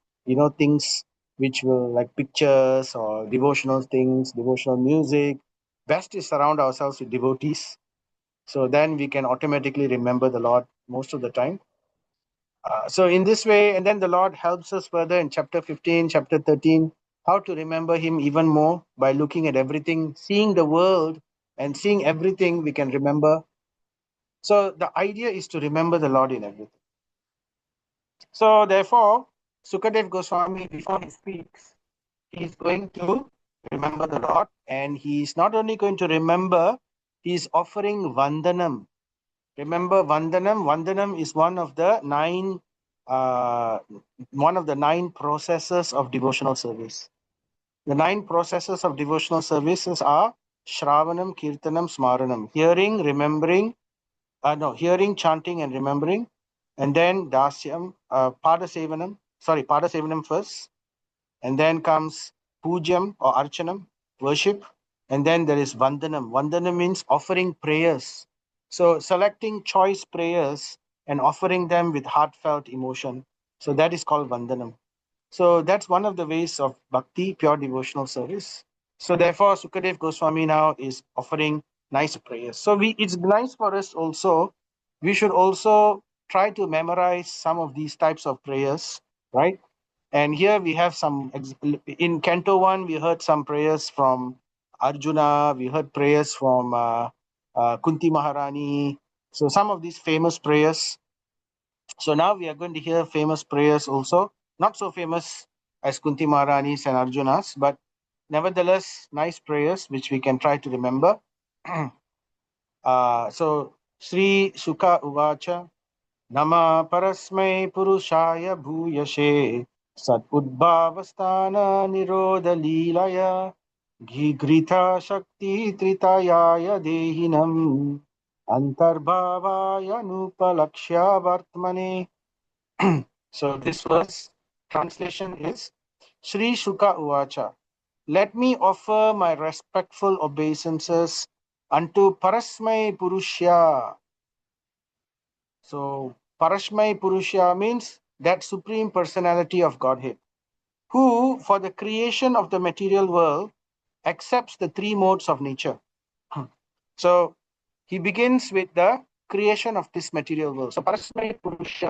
things which will, like pictures or devotional things, devotional music. Best is surround ourselves with devotees. So then we can automatically remember the Lord most of the time. So in this way, and then the Lord helps us further in chapter 15, chapter 13, how to remember him even more by looking at everything, seeing the world and seeing everything we can remember. So the idea is to remember the Lord in everything. So therefore, Sukadev Goswami, before he speaks, he's going to remember the Lord, and he's not only going to remember, he's offering Vandanam. Remember Vandanam? Vandanam is one of the 9 processes of devotional service. The 9 processes of devotional services are Shravanam, Kirtanam, Smaranam. Hearing, chanting, and remembering. And then Dasyam, Padasevanam first. And then comes Pujam or Archanam, worship. And then there is Vandanam. Vandanam means offering prayers. So selecting choice prayers and offering them with heartfelt emotion. So that is called Vandanam. So that's one of the ways of bhakti, pure devotional service. So therefore, Sukadev Goswami now is offering nice prayers. So it's nice for us also. We should also try to memorize some of these types of prayers, right? And here we have in Canto 1, we heard some prayers from Arjuna, we heard prayers from Kunti Maharani. So some of these famous prayers. So now we are going to hear famous prayers also, not so famous as Kunti Maharani's and Arjuna's, but nevertheless, nice prayers which we can try to remember. So Sri Shuka Uvacha Nama Parasmai Purushaya Bhuyashe Sat Udbhavasthana Nirodha Leelaya Ghigrita Shakti Tritayaya Dehinam Antarbhavaya Nupalakshya Vartmane. So this verse translation is Sri Shuka Uvacha. Let me offer my respectful obeisances unto Parasmai Purusha. So Parasmai Purusha means that supreme personality of Godhead, who for the creation of the material world accepts the 3 modes of nature. So he begins with the creation of this material world. So Parasmai Purusha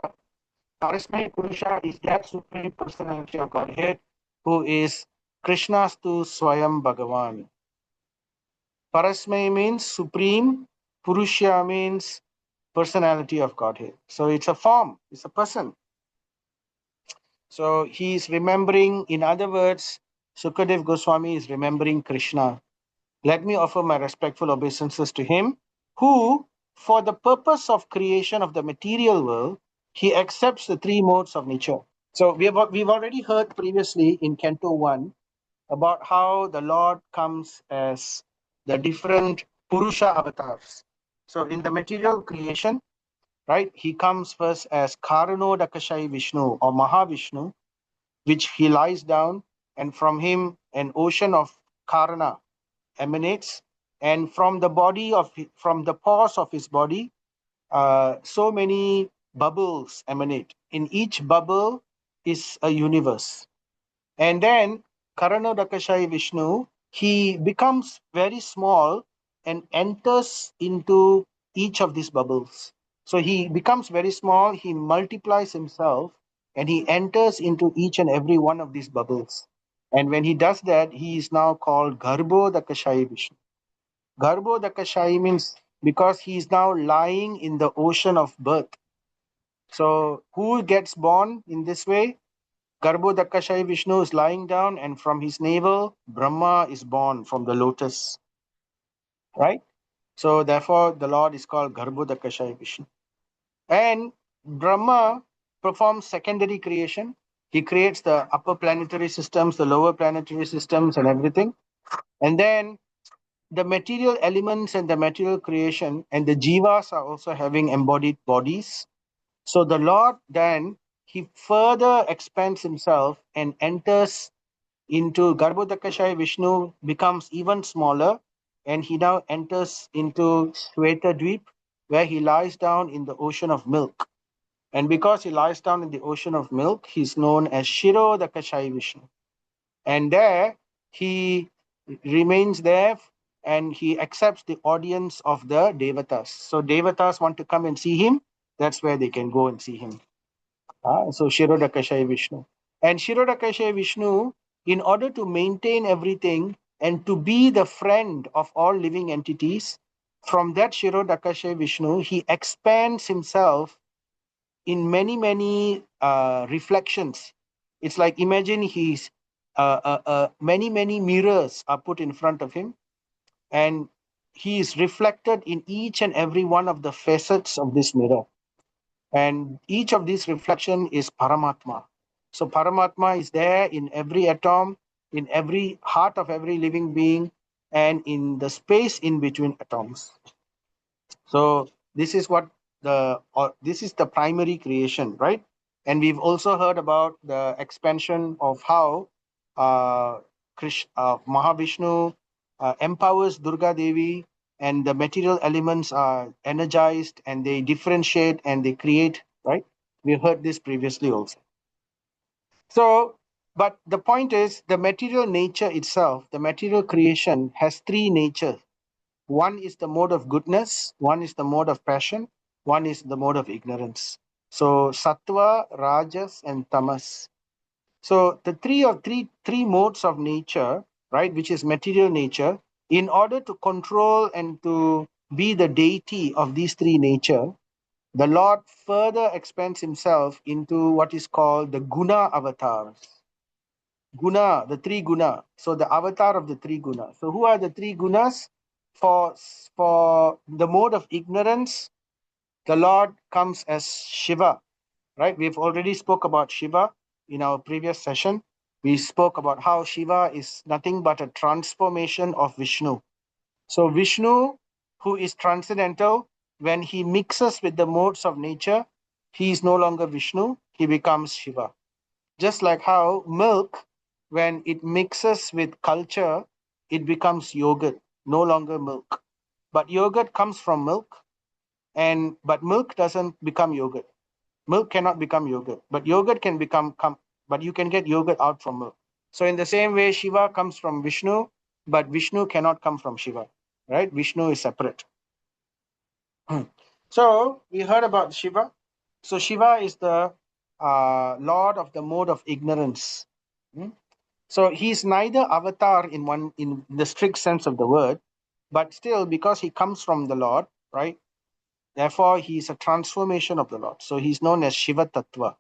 is that supreme personality of Godhead who is Krishnastu Swayam Bhagavan. Parasmai means supreme, Purusha means personality of Godhead. So it's a form, it's a person. So he is remembering, in other words, Sukadev Goswami is remembering Krishna. Let me offer my respectful obeisances to him, who, for the purpose of creation of the material world, he accepts the 3 modes of nature. So we've already heard previously in Canto 1 about how the Lord comes as the different Purusha avatars. So in the material creation, right, he comes first as Karanodakashayi Vishnu or Mahavishnu, which he lies down, and from him an ocean of Karana emanates, and from the body of from the pores of his body, so many bubbles emanate. In each bubble is a universe. And then Karanodakashayi Vishnu, he becomes very small and enters into each of these bubbles. So he becomes very small, he multiplies himself, and he enters into each and every one of these bubbles. And when he does that, he is now called Garbhodakashayi Vishnu. Garbhodakashayi means because he is now lying in the ocean of birth. So who gets born in this way? Garbhodakashayi Vishnu is lying down, and from his navel, Brahma is born from the lotus, right? So therefore, the Lord is called Garbhodakashayi Vishnu. And Brahma performs secondary creation. He creates the upper planetary systems, the lower planetary systems, and everything. And then the material elements and the material creation and the jivas are also having embodied bodies. So the Lord then, he further expands himself and enters into Garbhodakashayi. Vishnu becomes even smaller, and he now enters into Shweta Dweep, where he lies down in the ocean of milk. And because he lies down in the ocean of milk, he's known as Shirodakashayi Vishnu. And there he remains there, and he accepts the audience of the Devatas. So Devatas want to come and see him, that's where they can go and see him. So Shirodakashayi Vishnu. And Shirodakashayi Vishnu, in order to maintain everything and to be the friend of all living entities, from that Shirodakashayi Vishnu, he expands himself in many, many reflections. It's like imagine many, many mirrors are put in front of him, and he is reflected in each and every one of the facets of this mirror. And each of these reflection is Paramatma. So Paramatma is there in every atom, in every heart of every living being, and in the space in between atoms. So this is what this is the primary creation, right? And we've also heard about the expansion of how Mahavishnu empowers Durga Devi, and the material elements are energized and they differentiate and they create, right? We've heard this previously also. So, but the point is, the material nature itself, the material creation has three natures. One is the mode of goodness, one is the mode of passion, one is the mode of ignorance. So sattva, rajas, and tamas. So the three modes of nature, right, which is material nature, in order to control and to be the deity of these three nature, the Lord further expands himself into what is called the guna avatars. Guna, the three guna. So the avatar of the three guna. So who are the three gunas? For the mode of ignorance, the Lord comes as Shiva, right? We've already spoke about Shiva in our previous session. We spoke about how Shiva is nothing but a transformation of Vishnu. So Vishnu, who is transcendental, when he mixes with the modes of nature, he is no longer Vishnu, he becomes Shiva. Just like how milk, when it mixes with culture, it becomes yogurt, no longer milk. But yogurt comes from milk, but milk doesn't become yogurt. Milk cannot become yogurt, but yogurt can but you can get yogurt out from milk. So in the same way, Shiva comes from Vishnu, but Vishnu cannot come from Shiva, right? Vishnu is separate. So we heard about Shiva. So Shiva is the Lord of the mode of ignorance. Hmm? So he's neither avatar in the strict sense of the word, but still because he comes from the Lord, right? Therefore, he is a transformation of the Lord. So he's known as Shiva Tattva.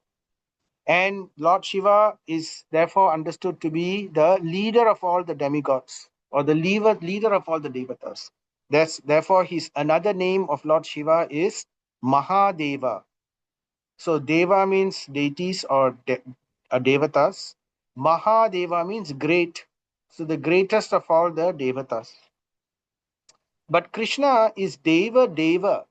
And Lord Shiva is therefore understood to be the leader of all the demigods, or the leader of all the devatas. Therefore, his another name of Lord Shiva is Mahadeva. So Deva means deities or devatas. Mahadeva means great. So the greatest of all the devatas. But Krishna is Deva Deva.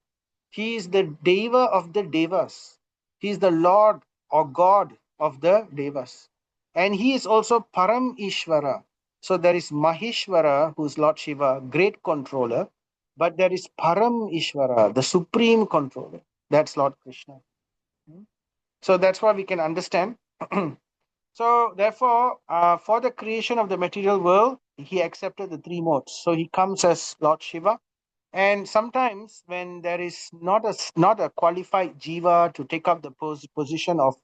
He is the Deva of the Devas. He is the Lord or God of the Devas. And he is also Param Ishvara. So there is Maheshwara, who is Lord Shiva, great controller. But there is Param Ishvara, the supreme controller. That's Lord Krishna. So that's why we can understand. So therefore, for the creation of the material world, he accepted the three modes. So he comes as Lord Shiva. And sometimes when there is not a qualified jiva to take up the position of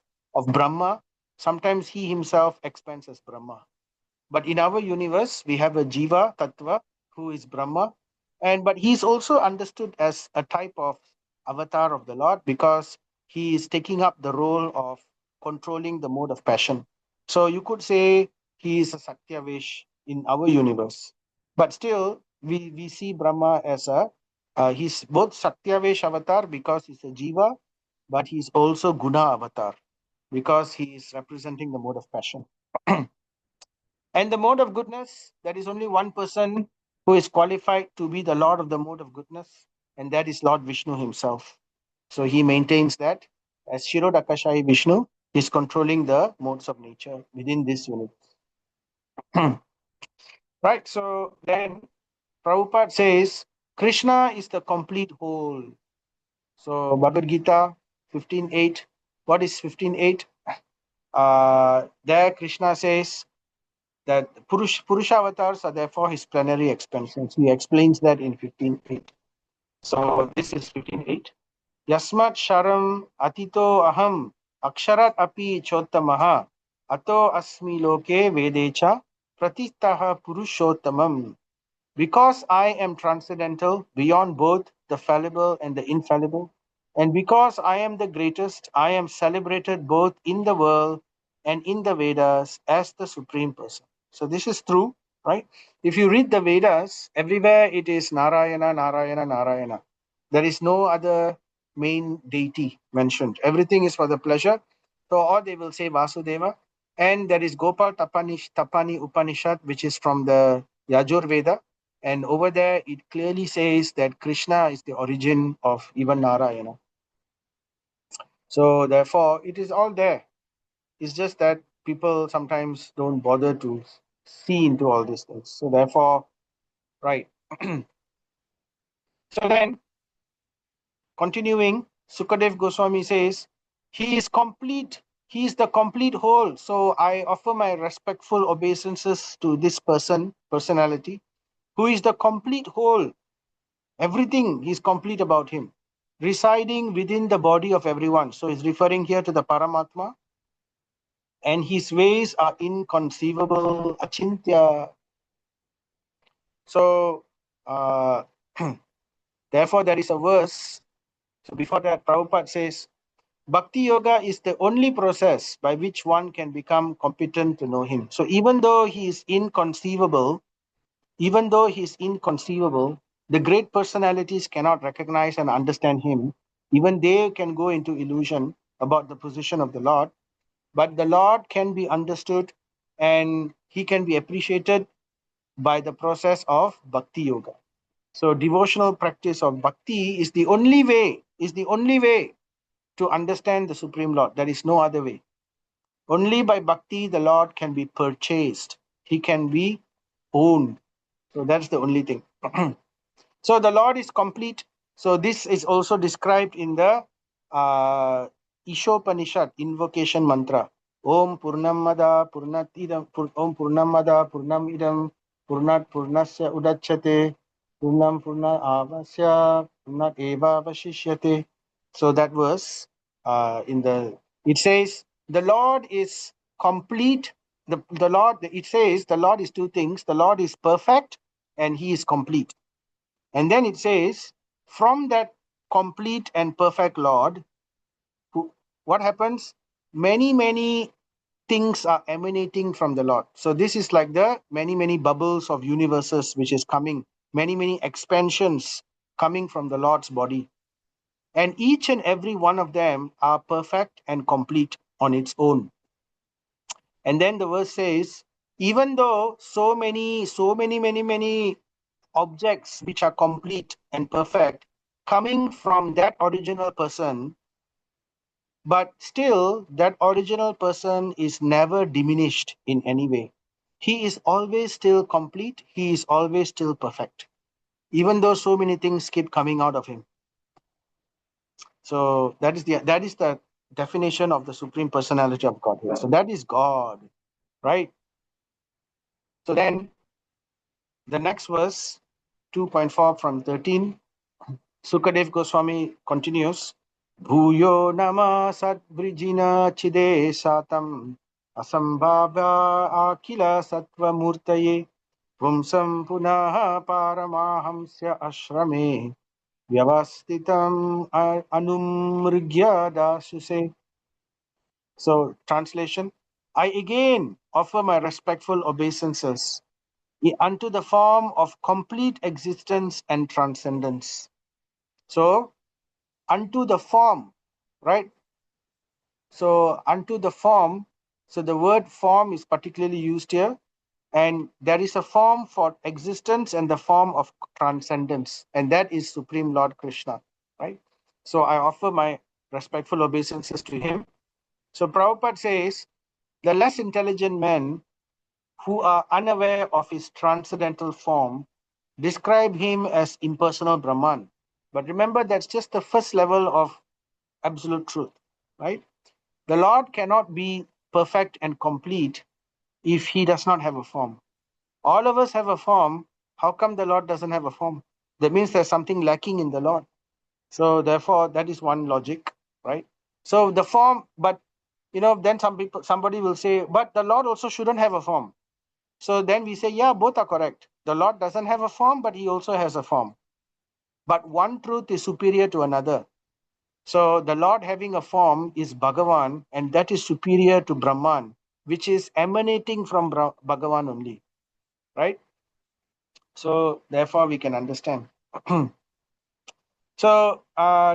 Brahma, sometimes he himself expands as Brahma. But in our universe, we have a jiva tattva who is Brahma, but he's also understood as a type of avatar of the Lord because he is taking up the role of controlling the mode of passion. So you could say he is a Satyavish in our universe. But still, we see Brahma as he's both Satyavish avatar because he's a jiva, but he's also Guna avatar because he is representing the mode of passion. And the mode of goodness, there is only one person who is qualified to be the Lord of the mode of goodness, and that is Lord Vishnu himself. So he maintains that as Shirodakashayi Vishnu, he is controlling the modes of nature within this unit. Right, so then Prabhupada says Krishna is the complete whole. So Bhagavad Gita 15.8. What is 15.8? There Krishna says that Purusha avatars are therefore his plenary expansions. He explains that in 15.8. So this is 15.8. Yasmat sharam atito aham aksharat api chottamaha ato asmi loke vedecha pratitaha purushottamam. Because I am transcendental, beyond both the fallible and the infallible, and because I am the greatest, I am celebrated both in the world and in the Vedas as the supreme person. So this is true, right? If you read the Vedas, everywhere it is Narayana, Narayana, Narayana. There is no other main deity mentioned. Everything is for the pleasure. So, or they will say Vasudeva. And there is Gopal Tapani Upanishad, which is from the Yajur Veda. And over there, it clearly says that Krishna is the origin of even Narayana. So therefore, it is all there. It's just that people sometimes don't bother to see into all these things. So therefore, right. So then, continuing, Sukadev Goswami says, he is complete. He is the complete whole. So I offer my respectful obeisances to this personality, who is the complete whole. Everything is complete about him, residing within the body of everyone. So he's referring here to the Paramatma, and his ways are inconceivable, achintya. So, therefore, there is a verse. So before that, Prabhupada says, Bhakti Yoga is the only process by which one can become competent to know him. So even though he is inconceivable, the great personalities cannot recognize and understand him. Even they can go into illusion about the position of the Lord. But the Lord can be understood and he can be appreciated by the process of Bhakti Yoga. So devotional practice of Bhakti is the only way to understand the Supreme Lord. There is no other way. Only by Bhakti the Lord can be purchased. He can be owned. So that's the only thing. So the Lord is complete. So this is also described in the Ishopanishad invocation mantra. Om Purnamada Purnat Idam Om Purnamada Purnam Idam Purnat Purnasya Udachate Purnam Purna Avasya Purnat Eva Vashishyate. So that verse it says the Lord is complete. The Lord, it says the Lord is two things. The Lord is perfect and he is complete. And then it says, from that complete and perfect Lord, what happens? Many things are emanating from the Lord. So this is like the many bubbles of universes which is coming, many expansions coming from the Lord's body. And each and every one of them are perfect and complete on its own. And then the verse says, even though so many objects which are complete and perfect coming from that original person, but still that original person is never diminished in any way. He is always still complete. He is always still perfect, even though so many things keep coming out of him. So that is the definition of the Supreme Personality of Godhead. So that is God, right? So then the next verse, 2.4 from 13, Sukadev Goswami continues, Bhuyo nama sadvrijina chide satam asambhava akila sattva murtaye pumsam punaha paramahamsya ashrame vyavastitam anumrigya dasuse. So, translation, I again offer my respectful obeisances unto the form of complete existence and transcendence. So, unto the form, right? So, unto the form, so the word form is particularly used here, and there is a form for existence and the form of transcendence, and that is Supreme Lord Krishna, right? So, I offer my respectful obeisances to him. So, Prabhupada says, the less intelligent men who are unaware of his transcendental form describe him as impersonal Brahman. But remember, that's just the first level of absolute truth, right? The Lord cannot be perfect and complete if he does not have a form. All of us have a form. How come the Lord doesn't have a form? That means there's something lacking in the Lord. So therefore, that is one logic, right? So the form, but then somebody will say, but the Lord also shouldn't have a form. So then we say, yeah, both are correct. The Lord doesn't have a form, but he also has a form. But one truth is superior to another. So the Lord having a form is Bhagavan, and that is superior to Brahman, which is emanating from Bhagavan only, right? So therefore we can understand. So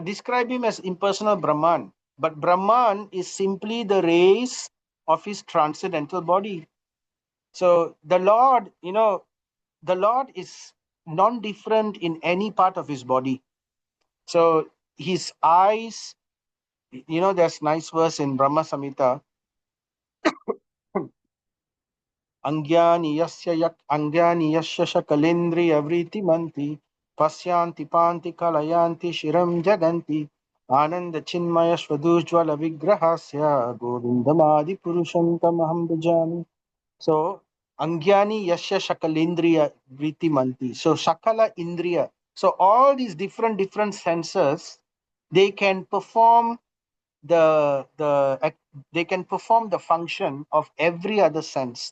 describe him as impersonal Brahman, but Brahman is simply the rays of his transcendental body. So the Lord, the Lord is non-different in any part of his body. So his eyes, there's nice verse in Brahma Samhita, Angyani yasya shakalendriya vritti pasyanti panti kalayanti shiram jaganti ananda chinmaya swadujvala vigrahasya govindamadi purusham tamaham bhajami. So, Angyani Yasya Shakalendriya Vriti Manti. So, Shakala Indriya. So, all these different senses, they can perform they can perform the function of every other sense.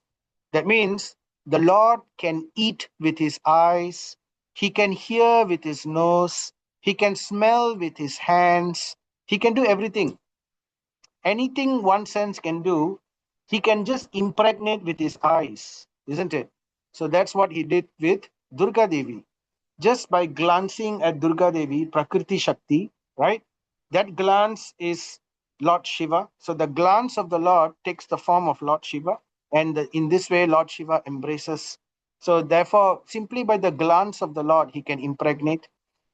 That means the Lord can eat with his eyes, he can hear with his nose, he can smell with his hands, he can do everything. Anything one sense can do, he can just impregnate with his eyes, isn't it? So that's what he did with Durga Devi. Just by glancing at Durga Devi, Prakriti Shakti, right? That glance is Lord Shiva. So the glance of the Lord takes the form of Lord Shiva, and in this way, Lord Shiva embraces. So therefore, simply by the glance of the Lord, he can impregnate.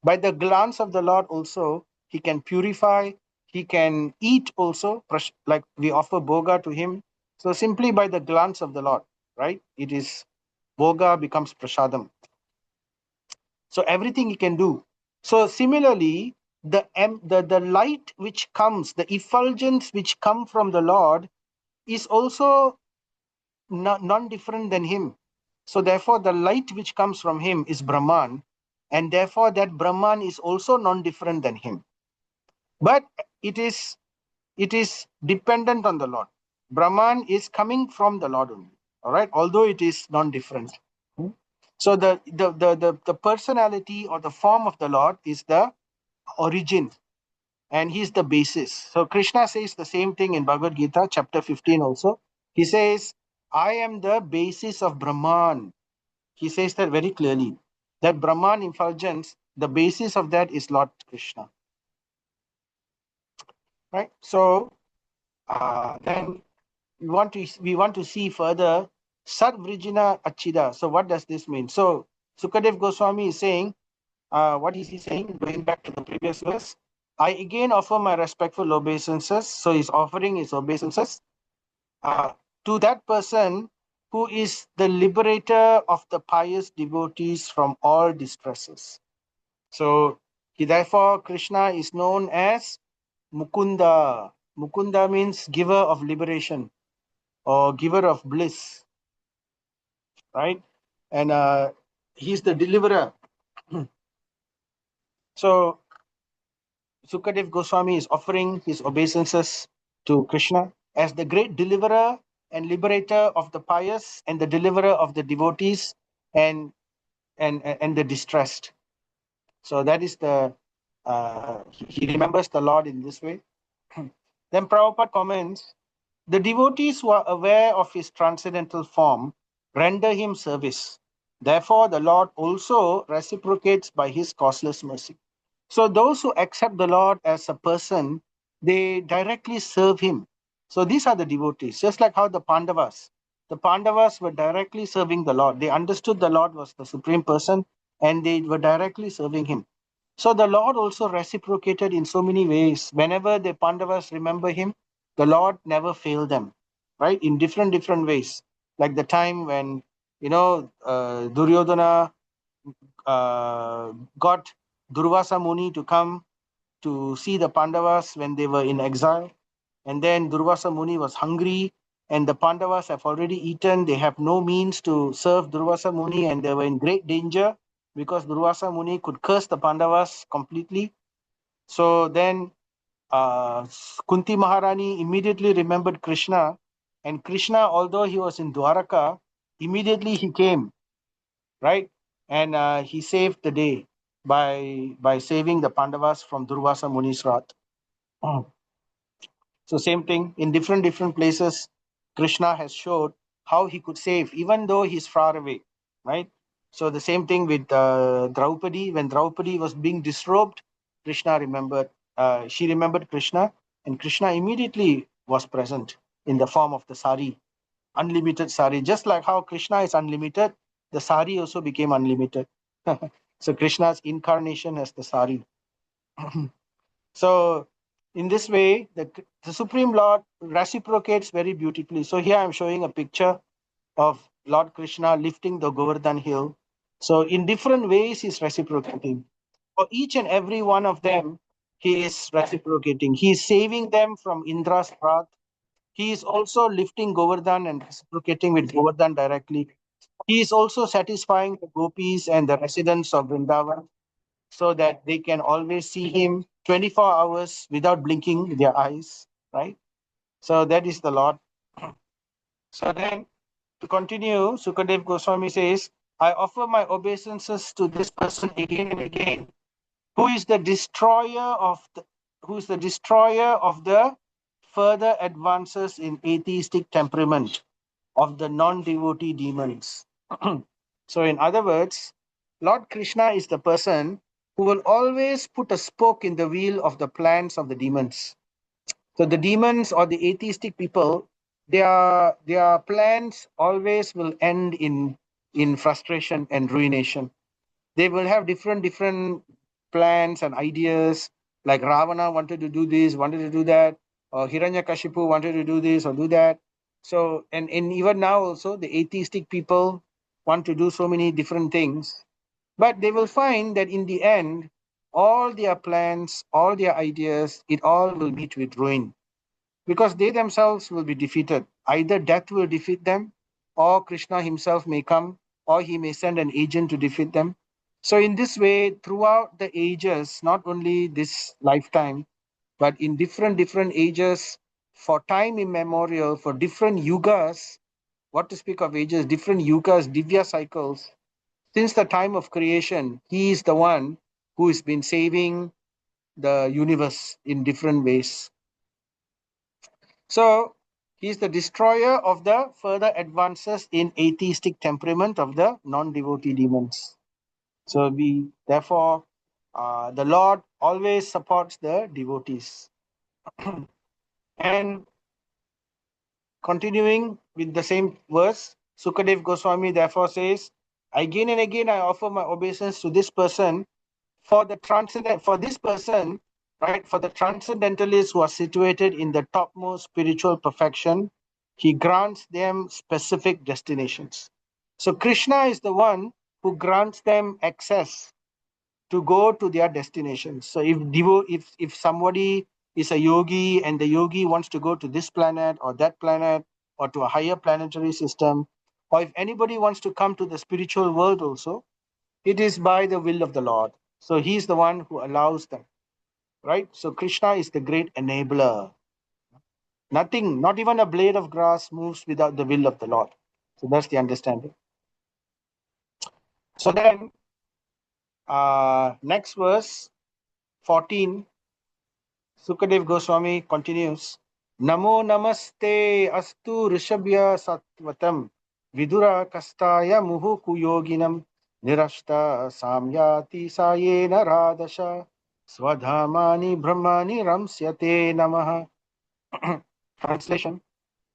By the glance of the Lord also, he can purify, he can eat also, like we offer boga to him. So simply by the glance of the Lord, right? It is boga becomes prasadam. So everything he can do. So similarly, the light which comes, the effulgence which come from the Lord is also none different than him. So therefore, the light which comes from him is Brahman, and therefore that Brahman is also non-different than him. But it is dependent on the Lord. Brahman is coming from the Lord only. All right, although it is non-different. So the personality or the form of the Lord is the origin, and he's the basis. So Krishna says the same thing in Bhagavad Gita, chapter 15 also. He says, I am the basis of Brahman. He says that very clearly. That Brahman effulgence, the basis of that is Lord Krishna. Right? So then we want to see further Sarvrijina Achida. So what does this mean? So Sukadev Goswami is saying, what is he saying? Going back to the previous verse, I again offer my respectful obeisances. So he's offering his obeisances to that person who is the liberator of the pious devotees from all distresses. So therefore Krishna is known as Mukunda. Mukunda means giver of liberation or giver of bliss, right? And he's the deliverer. So Sukadev Goswami is offering his obeisances to Krishna as the great deliverer and liberator of the pious and the deliverer of the devotees and the distressed. So that is the he remembers the Lord in this way. Then Prabhupada comments, the devotees who are aware of his transcendental form render him service. Therefore, the Lord also reciprocates by his causeless mercy. So those who accept the Lord as a person, they directly serve him. So these are the devotees, just like how the Pandavas were directly serving the Lord. They understood the Lord was the supreme person and they were directly serving him. So the Lord also reciprocated in so many ways. Whenever the Pandavas remember him, the Lord never failed them, right? In different ways. Like the time when, Duryodhana got Durvasa Muni to come to see the Pandavas when they were in exile. And then Durvasa Muni was hungry, and the Pandavas have already eaten. They have no means to serve Durvasa Muni, and they were in great danger because Durvasa Muni could curse the Pandavas completely. So then Kunti Maharani immediately remembered Krishna, and Krishna, although he was in Dwaraka, immediately he came, right? And he saved the day by saving the Pandavas from Durvasa Muni's wrath. So same thing in different places, Krishna has showed how he could save, even though he's far away, right? So the same thing with Draupadi. When Draupadi was being disrobed, Krishna remembered. She remembered Krishna, and Krishna immediately was present in the form of the sari, unlimited sari. Just like how Krishna is unlimited, the sari also became unlimited. So Krishna's incarnation as the sari. So in this way, the Supreme Lord reciprocates very beautifully. So here I'm showing a picture of Lord Krishna lifting the Govardhan hill. So in different ways, he's reciprocating. For each and every one of them, he is reciprocating. He is saving them from Indra's wrath. He is also lifting Govardhan and reciprocating with Govardhan directly. He is also satisfying the gopis and the residents of Vrindavan so that they can always see him 24 hours without blinking their eyes, right? So that is the Lord. So then, to continue, Sukadev Goswami says, I offer my obeisances to this person again and again, who is the destroyer of the further advances in atheistic temperament of the non-devotee demons. So in other words, Lord Krishna is the person who will always put a spoke in the wheel of the plans of the demons. So the demons or the atheistic people, their plans always will end in frustration and ruination. They will have different plans and ideas. Like Ravana wanted to do this, wanted to do that, or Hiranyakashipu wanted to do this or do that. So and even now also the atheistic people want to do so many different things, but they will find that in the end, all their plans, all their ideas, it all will meet with ruin because they themselves will be defeated. Either death will defeat them, or Krishna himself may come, or he may send an agent to defeat them. So, in this way, throughout the ages, not only this lifetime, but in different ages, for time immemorial, for different yugas, what to speak of ages, different yugas, divya cycles, since the time of creation, he is the one who has been saving the universe in different ways. So he is the destroyer of the further advances in atheistic temperament of the non-devotee demons. So therefore, the Lord always supports the devotees. And continuing with the same verse, Sukadev Goswami therefore says, Again and again, I offer my obeisance to this person for the transcendent, for this person, right? For the transcendentalists who are situated in the topmost spiritual perfection, he grants them specific destinations. So Krishna is the one who grants them access to go to their destinations. So if somebody is a yogi and the yogi wants to go to this planet or that planet or to a higher planetary system, or if anybody wants to come to the spiritual world also, it is by the will of the Lord. So he is the one who allows them, right? So Krishna is the great enabler. Nothing, not even a blade of grass moves without the will of the Lord. So that's the understanding. So then, next verse 14, Sukadev Goswami continues. Namo namaste astu rishabhya satvatam vidura kastaya muhu kuyoginam nirashta samyati sayena radasha swadhamani brahmani ramsyate namaha. Translation.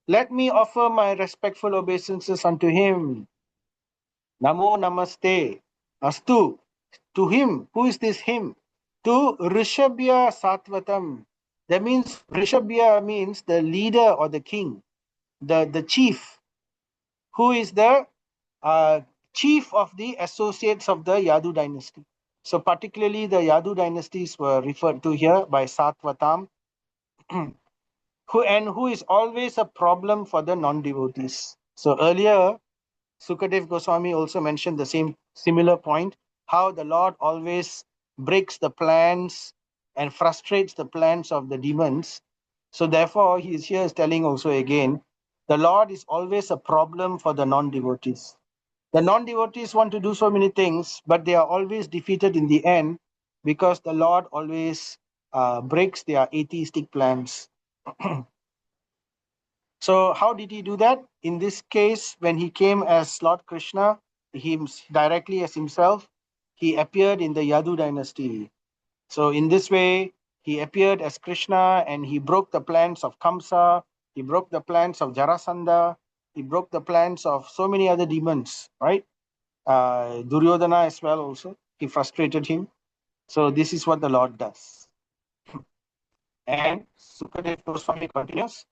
Let me offer my respectful obeisances unto him. Namo namaste astu. To him. Who is this him? To Rishabhya Satvatam. That means Rishabhya means the leader or the king, the chief, who is the uh, chief of the associates of the Yadu dynasty. So particularly the Yadu dynasties were referred to here by Satvatam, who is always a problem for the non-devotees. So earlier Sukadev Goswami also mentioned the similar point, how the Lord always breaks the plans and frustrates the plans of the demons. So therefore, he is here telling also again, the Lord is always a problem for the non-devotees. The non-devotees want to do so many things, but they are always defeated in the end because the Lord always breaks their atheistic plans. So how did he do that? In this case, when he came as Lord Krishna, directly as himself, he appeared in the Yadu dynasty. So in this way, he appeared as Krishna and he broke the plans of Kamsa, he broke the plans of Jarasandha, he broke the plans of so many other demons, right? Duryodhana as well also, he frustrated him. So this is what the Lord does. And Sukadev Goswami continues,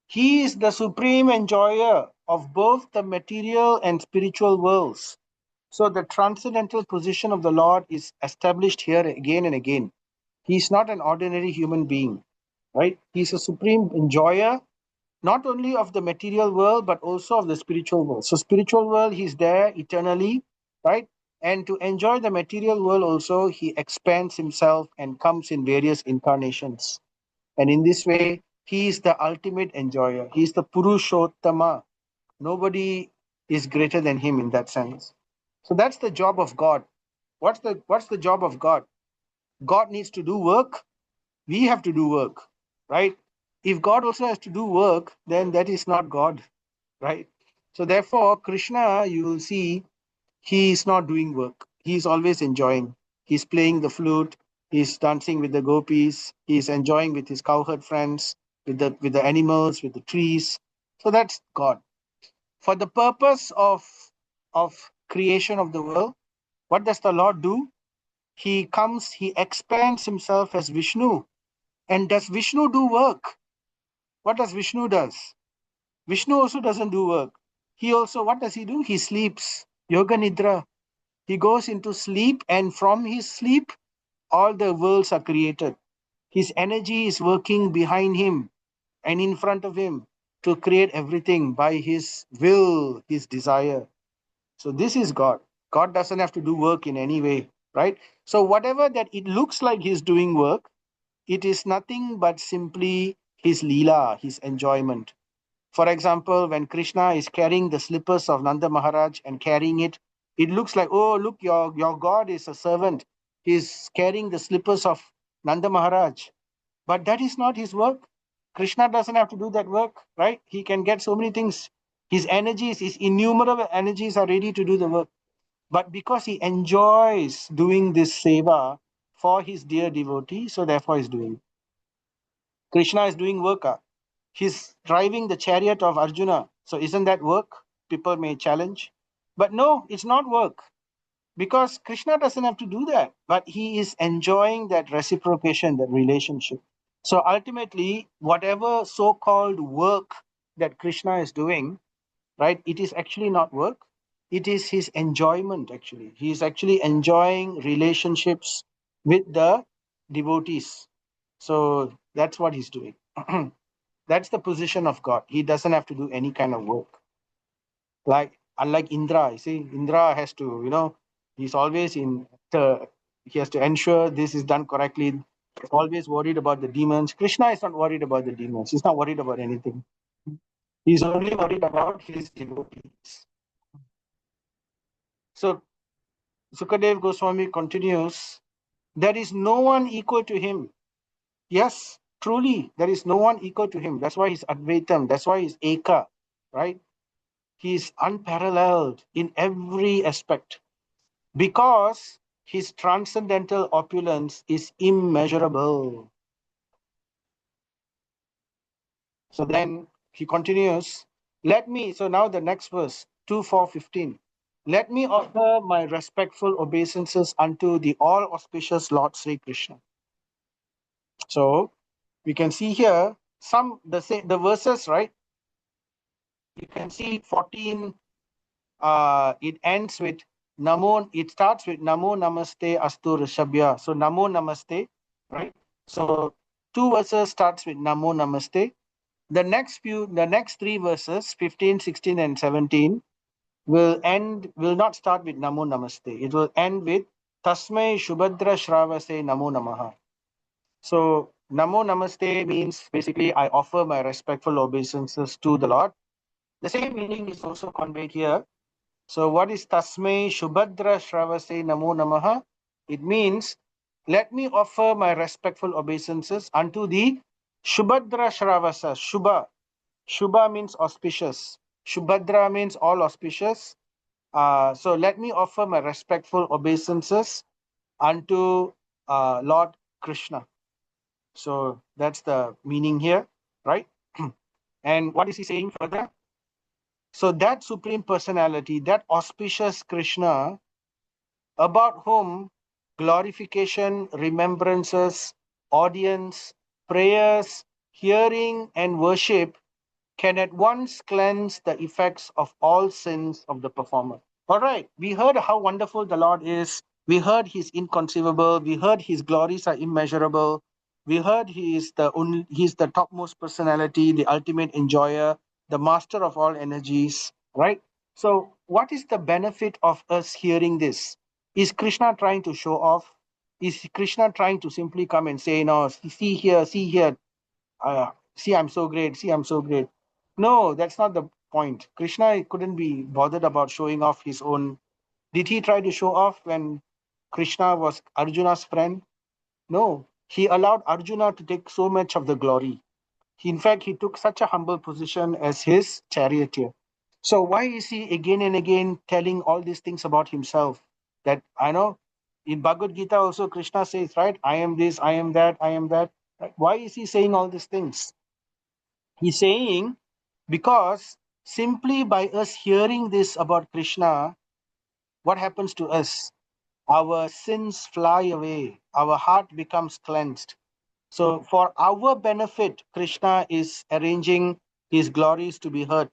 he is the supreme enjoyer of both the material and spiritual worlds. So the transcendental position of the Lord is established here again and again. He is not an ordinary human being, right? He is a supreme enjoyer, not only of the material world, but also of the spiritual world. So spiritual world, he's there eternally, right? And to enjoy the material world also, he expands himself and comes in various incarnations. And in this way, he is the ultimate enjoyer. He is the Purushottama. Nobody is greater than him in that sense. So that's the job of God. What's the job of God? God needs to do work. We have to do work, right? If God also has to do work, then that is not God, right? So therefore, Krishna, you will see, he is not doing work. He is always enjoying. He's playing the flute. He's dancing with the gopis. He's enjoying with his cowherd friends, with the animals, with the trees. So that's God. For the purpose of creation of the world, what does the Lord do? He comes, he expands himself as Vishnu. And does Vishnu do work? What does Vishnu does? Vishnu also doesn't do work. He also, what does he do? He sleeps. Yoga Nidra. He goes into sleep, and from his sleep, all the worlds are created. His energy is working behind him and in front of him to create everything by his will, his desire. So this is God. God doesn't have to do work in any way, right? So whatever that it looks like he's doing work, it is nothing but simply his leela, his enjoyment. For example, when Krishna is carrying the slippers of Nanda Maharaj and carrying it, it looks like, oh, look, your God is a servant. He's carrying the slippers of Nanda Maharaj. But that is not his work. Krishna doesn't have to do that work, right? He can get so many things. His energies, his innumerable energies are ready to do the work. But because he enjoys doing this seva for his dear devotee, so therefore he's doing. Krishna is doing work. He's driving the chariot of Arjuna. So isn't that work? People may challenge. But no, it's not work, because Krishna doesn't have to do that, but he is enjoying that reciprocation, that relationship. So ultimately, whatever so-called work that Krishna is doing, right, it is actually not work. It is his enjoyment, actually. He is actually enjoying relationships with the devotees. So that's what he's doing. That's the position of God. He doesn't have to do any kind of work. Like, unlike Indra, you see, Indra has to, he's always he has to ensure this is done correctly. He's always worried about the demons. Krishna is not worried about the demons. He's not worried about anything. He's only worried about his devotees. So Sukadev Goswami continues, there is no one equal to him. Yes, truly, there is no one equal to him. That's why he's Advaitam. That's why he's Eka, right? He is unparalleled in every aspect, because his transcendental opulence is immeasurable. So then he continues, so now the next verse, 2:4:15. Let me offer my respectful obeisances unto the all auspicious Lord Sri Krishna. So we can see here the verses, right? You can see 14, it ends with it starts with Namo Namaste Astu Rishabhya. So Namo Namaste, right? So two verses starts with Namo Namaste. The next three verses, 15, 16, and 17, will not start with Namo Namaste. It will end with Tasmai Shubhadra Shravase Namo Namaha. So Namo Namaste means basically I offer my respectful obeisances to the Lord. The same meaning is also conveyed here. So what is Tasmai Shubhadra Shravase Namo Namaha? It means, let me offer my respectful obeisances unto the Shubhadra Shravasa. Shubha means auspicious. Shubhadra means all auspicious. So let me offer my respectful obeisances unto Lord Krishna. So that's the meaning here, right? And what is he saying further? So that Supreme Personality, that auspicious Krishna, about whom glorification, remembrances, audience, prayers, hearing, and worship can at once cleanse the effects of all sins of the performer. All right, we heard how wonderful the Lord is. We heard he's inconceivable. We heard his glories are immeasurable. We heard he's the topmost personality, the ultimate enjoyer, the master of all energies, right? So what is the benefit of us hearing this? Is Krishna trying to show off? Is Krishna trying to simply come and say, no, see here, see, I'm so great, see, I'm so great? No, that's not the point. Krishna couldn't be bothered about showing off his own. Did he try to show off when Krishna was Arjuna's friend? No, he allowed Arjuna to take so much of the glory. In fact, he took such a humble position as his charioteer. So why is he again and again telling all these things about himself? That I know in Bhagavad Gita also Krishna says, right, I am this, I am that, I am that. Right? Why is he saying all these things? He's saying because simply by us hearing this about Krishna, what happens to us? Our sins fly away, our heart becomes cleansed. So, for our benefit, Krishna is arranging his glories to be heard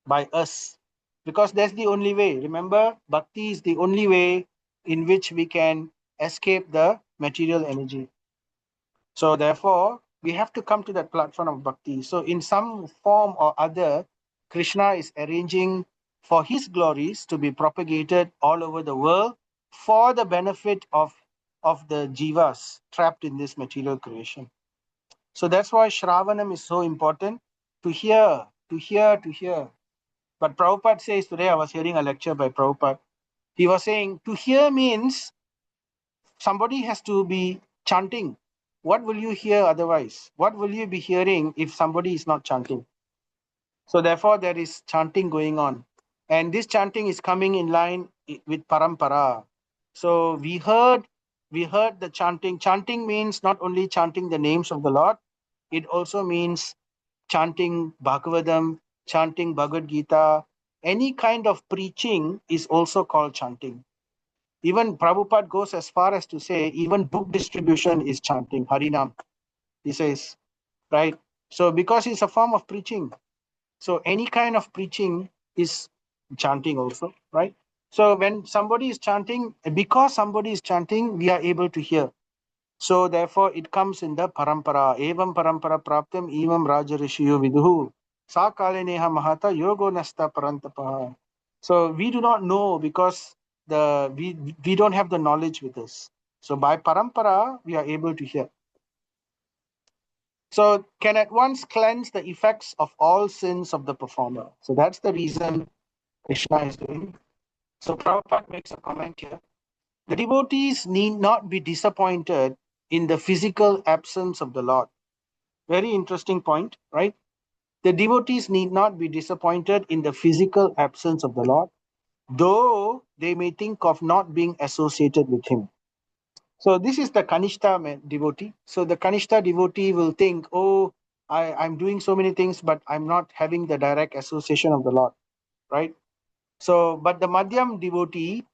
by us, because that's the only way. Remember, bhakti is the only way in which we can escape the material energy. So therefore, we have to come to that platform of bhakti. So in some form or other, Krishna is arranging for his glories to be propagated all over the world for the benefit of the jivas trapped in this material creation. So that's why Shravanam is so important, to hear, to hear, to hear. But Prabhupada says, today I was hearing a lecture by Prabhupada. He was saying, to hear means somebody has to be chanting. What will you hear otherwise? What will you be hearing if somebody is not chanting? So therefore, there is chanting going on. And this chanting is coming in line with parampara. So we heard the chanting. Chanting means not only chanting the names of the Lord, it also means chanting Bhagavatam, chanting Bhagavad Gita, any kind of preaching is also called chanting. Even Prabhupada goes as far as to say even book distribution is chanting, Harinam, he says, right? So because it's a form of preaching, so any kind of preaching is chanting also, right? So when somebody is chanting, because somebody is chanting, we are able to hear. So therefore it comes in the parampara. Evam parampara praptam evam raja rishiyo viduhu. Sa kaleneha mahata yogo nasta parantapa. So we do not know because we don't have the knowledge with us. So by parampara, we are able to hear. So can at once cleanse the effects of all sins of the performer. So that's the reason Krishna is doing. So Prabhupada makes a comment here. The devotees need not be disappointed in the physical absence of the Lord. Very interesting point, right? The devotees need not be disappointed in the physical absence of the Lord, though they may think of not being associated with him. So this is the Kanishta devotee. So the Kanishta devotee will think, oh, I'm doing so many things, but I'm not having the direct association of the Lord, right? So, but the Madhyam devotee,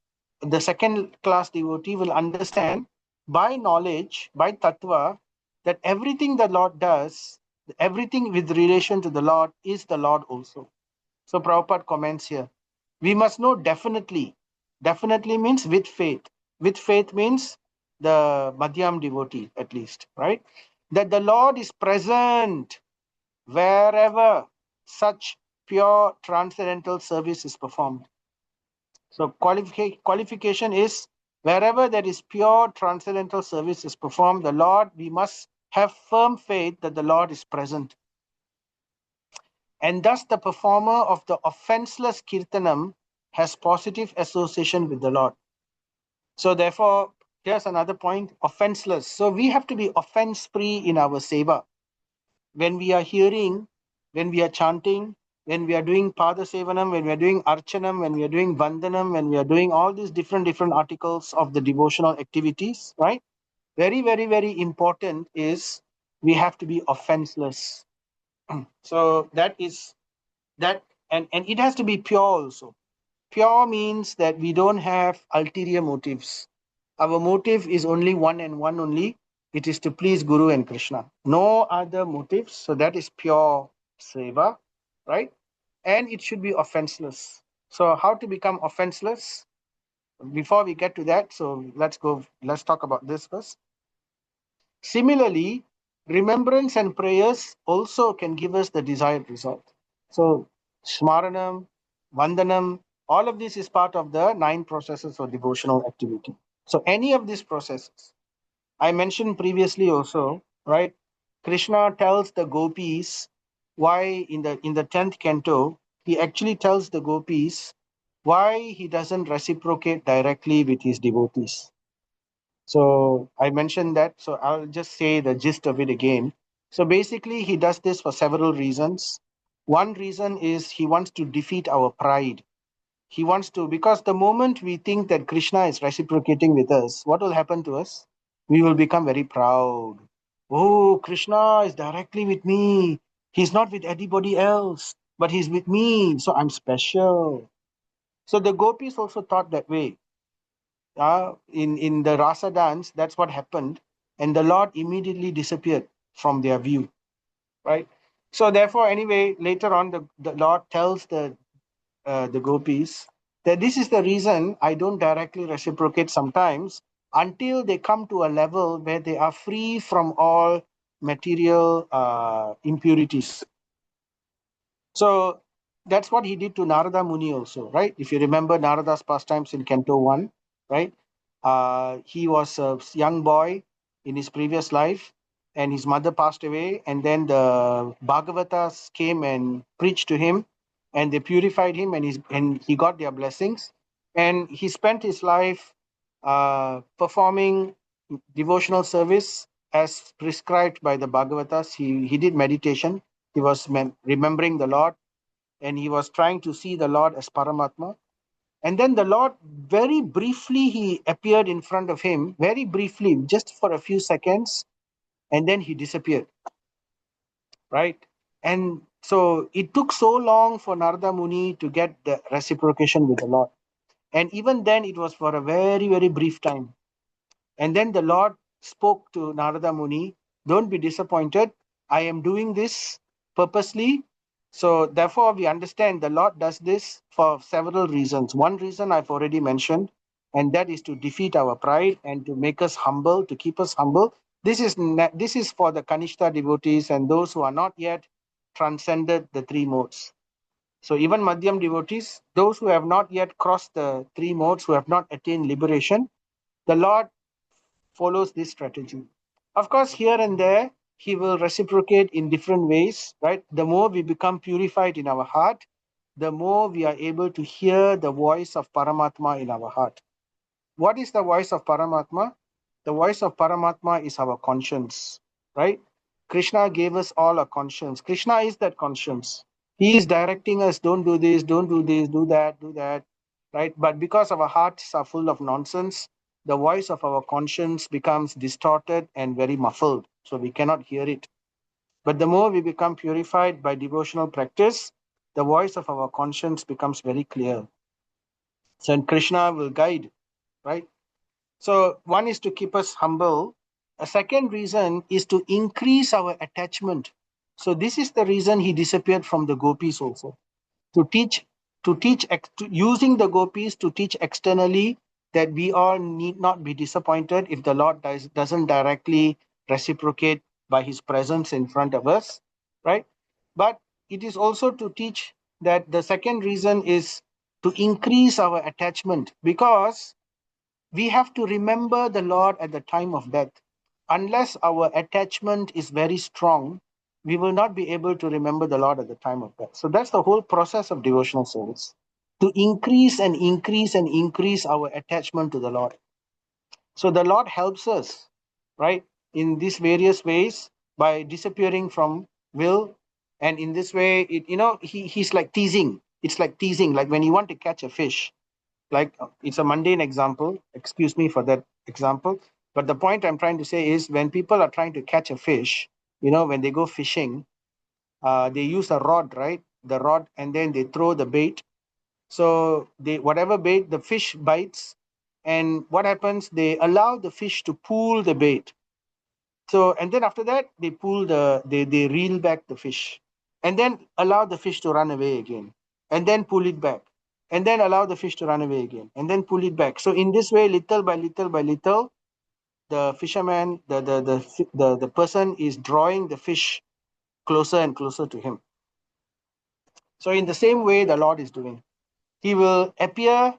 the second class devotee, will understand by knowledge, by tattva, that everything the Lord does, everything with relation to the Lord is the Lord also. So Prabhupada comments here. We must know definitely. Definitely means with faith. With faith means the Madhyam devotee, at least, right? That the Lord is present wherever such pure transcendental service is performed. So qualification is wherever there is pure transcendental service is performed, the Lord, we must have firm faith that the Lord is present. And thus the performer of the offenseless kirtanam has positive association with the Lord. So therefore, here's another point, offenseless. So we have to be offense-free in our seva. When we are hearing, when we are chanting, when we are doing pada sevanam, when we are doing archanam, when we are doing vandanam, when we are doing all these different articles of the devotional activities, right? Very, very, very important is we have to be offenseless. So that is that, and it has to be pure also. Pure means that we don't have ulterior motives. Our motive is only one and one only. It is to please Guru and Krishna. No other motives. So that is pure seva, right? And it should be offenseless. So how to become offenseless? Before we get to that, so let's talk about this first. Similarly, remembrance and prayers also can give us the desired result. So Smaranam, Vandanam, all of this is part of the 9 processes of devotional activity. So any of these processes, I mentioned previously also, right? Krishna tells the gopis why in the 10th canto, he actually tells the gopis why he doesn't reciprocate directly with his devotees. So I mentioned that, so I'll just say the gist of it again. So basically, he does this for several reasons. One reason is he wants to defeat our pride. He wants to, because the moment we think that Krishna is reciprocating with us, what will happen to us? We will become very proud. Oh, Krishna is directly with me. He's not with anybody else, but he's with me. So I'm special. So the gopis also thought that way. In the rasa dance, that's what happened, and the Lord immediately disappeared from their view, right? So therefore, anyway, later on, the Lord tells the gopis that this is the reason I don't directly reciprocate sometimes until they come to a level where they are free from all material impurities. So that's what he did to Narada Muni also, right? If you remember Narada's pastimes in Canto 1, right? He was a young boy in his previous life, and his mother passed away, and then the Bhagavatas came and preached to him, and they purified him, and he got their blessings. And he spent his life performing devotional service as prescribed by the Bhagavatas. He did meditation. He was remembering the Lord, and he was trying to see the Lord as Paramatma. And then the Lord, very briefly, he appeared in front of him, very briefly, just for a few seconds, and then he disappeared, right? And So it took so long for Narada Muni to get the reciprocation with the Lord. And even then, it was for a very, very brief time. And then the Lord spoke to Narada Muni, don't be disappointed. I am doing this purposely. So therefore, we understand the Lord does this for several reasons. One reason I've already mentioned, and that is to defeat our pride and to make us humble, to keep us humble. This is for the Kanishta devotees and those who are not yet transcended the three modes. So even Madhyam devotees, those who have not yet crossed the three modes, who have not attained liberation, the Lord follows this strategy. Of course, here and there, he will reciprocate in different ways, right? The more we become purified in our heart, the more we are able to hear the voice of Paramatma in our heart. What is the voice of Paramatma? The voice of Paramatma is our conscience, right? Krishna gave us all a conscience. Krishna is that conscience. He is directing us, don't do this, don't do this, do that, right? But because our hearts are full of nonsense, the voice of our conscience becomes distorted and very muffled, so we cannot hear it. But the more we become purified by devotional practice, the voice of our conscience becomes very clear. So and Krishna will guide, right? So one is to keep us humble. A second reason is to increase our attachment. So this is the reason he disappeared from the gopis also. To teach, using the gopis to teach externally that we all need not be disappointed if the Lord doesn't directly reciprocate by his presence in front of us, right? But it is also to teach that the second reason is to increase our attachment, because we have to remember the Lord at the time of death. Unless our attachment is very strong, we will not be able to remember the Lord at the time of death. So that's the whole process of devotional service, to increase and increase and increase our attachment to the Lord. So the Lord helps us, right, in these various ways by disappearing from will. And in this way, he's like teasing. It's like teasing, like when you want to catch a fish, like it's a mundane example, excuse me for that example, but the point I'm trying to say is when people are trying to catch a fish, when they go fishing, they use a rod, right? The rod, and then they throw the bait. So they, whatever bait, the fish bites, and what happens, they allow the fish to pull the bait. So and then after that they reel back the fish, and then allow the fish to run away again, and then pull it back, and then allow the fish to run away again, and then pull it back. So in this way, little by little by little, the fisherman, the person is drawing the fish closer and closer to him. So in the same way, the Lord is doing. He will appear.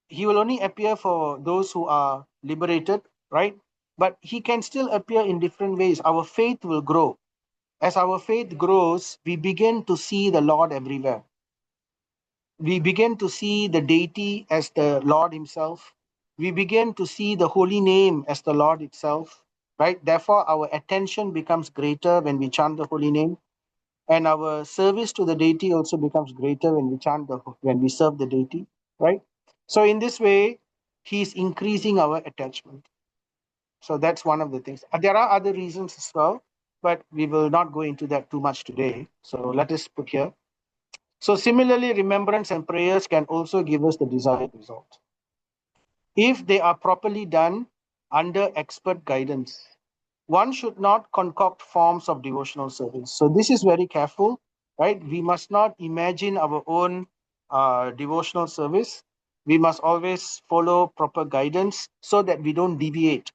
He will only appear for those who are liberated, right? But he can still appear in different ways. Our faith will grow. As our faith grows, we begin to see the Lord everywhere. We begin to see the deity as the Lord himself. We begin to see the holy name as the Lord itself, right? Therefore, our attention becomes greater when we chant the holy name, and our service to the deity also becomes greater when we serve the deity, right? So in this way, he's increasing our attachment. So that's one of the things. There are other reasons as well, but we will not go into that too much today. So let us put here. So similarly, remembrance and prayers can also give us the desired result if they are properly done under expert guidance. One should not concoct forms of devotional service. So this is very careful, right? We must not imagine our own devotional service. We must always follow proper guidance so that we don't deviate,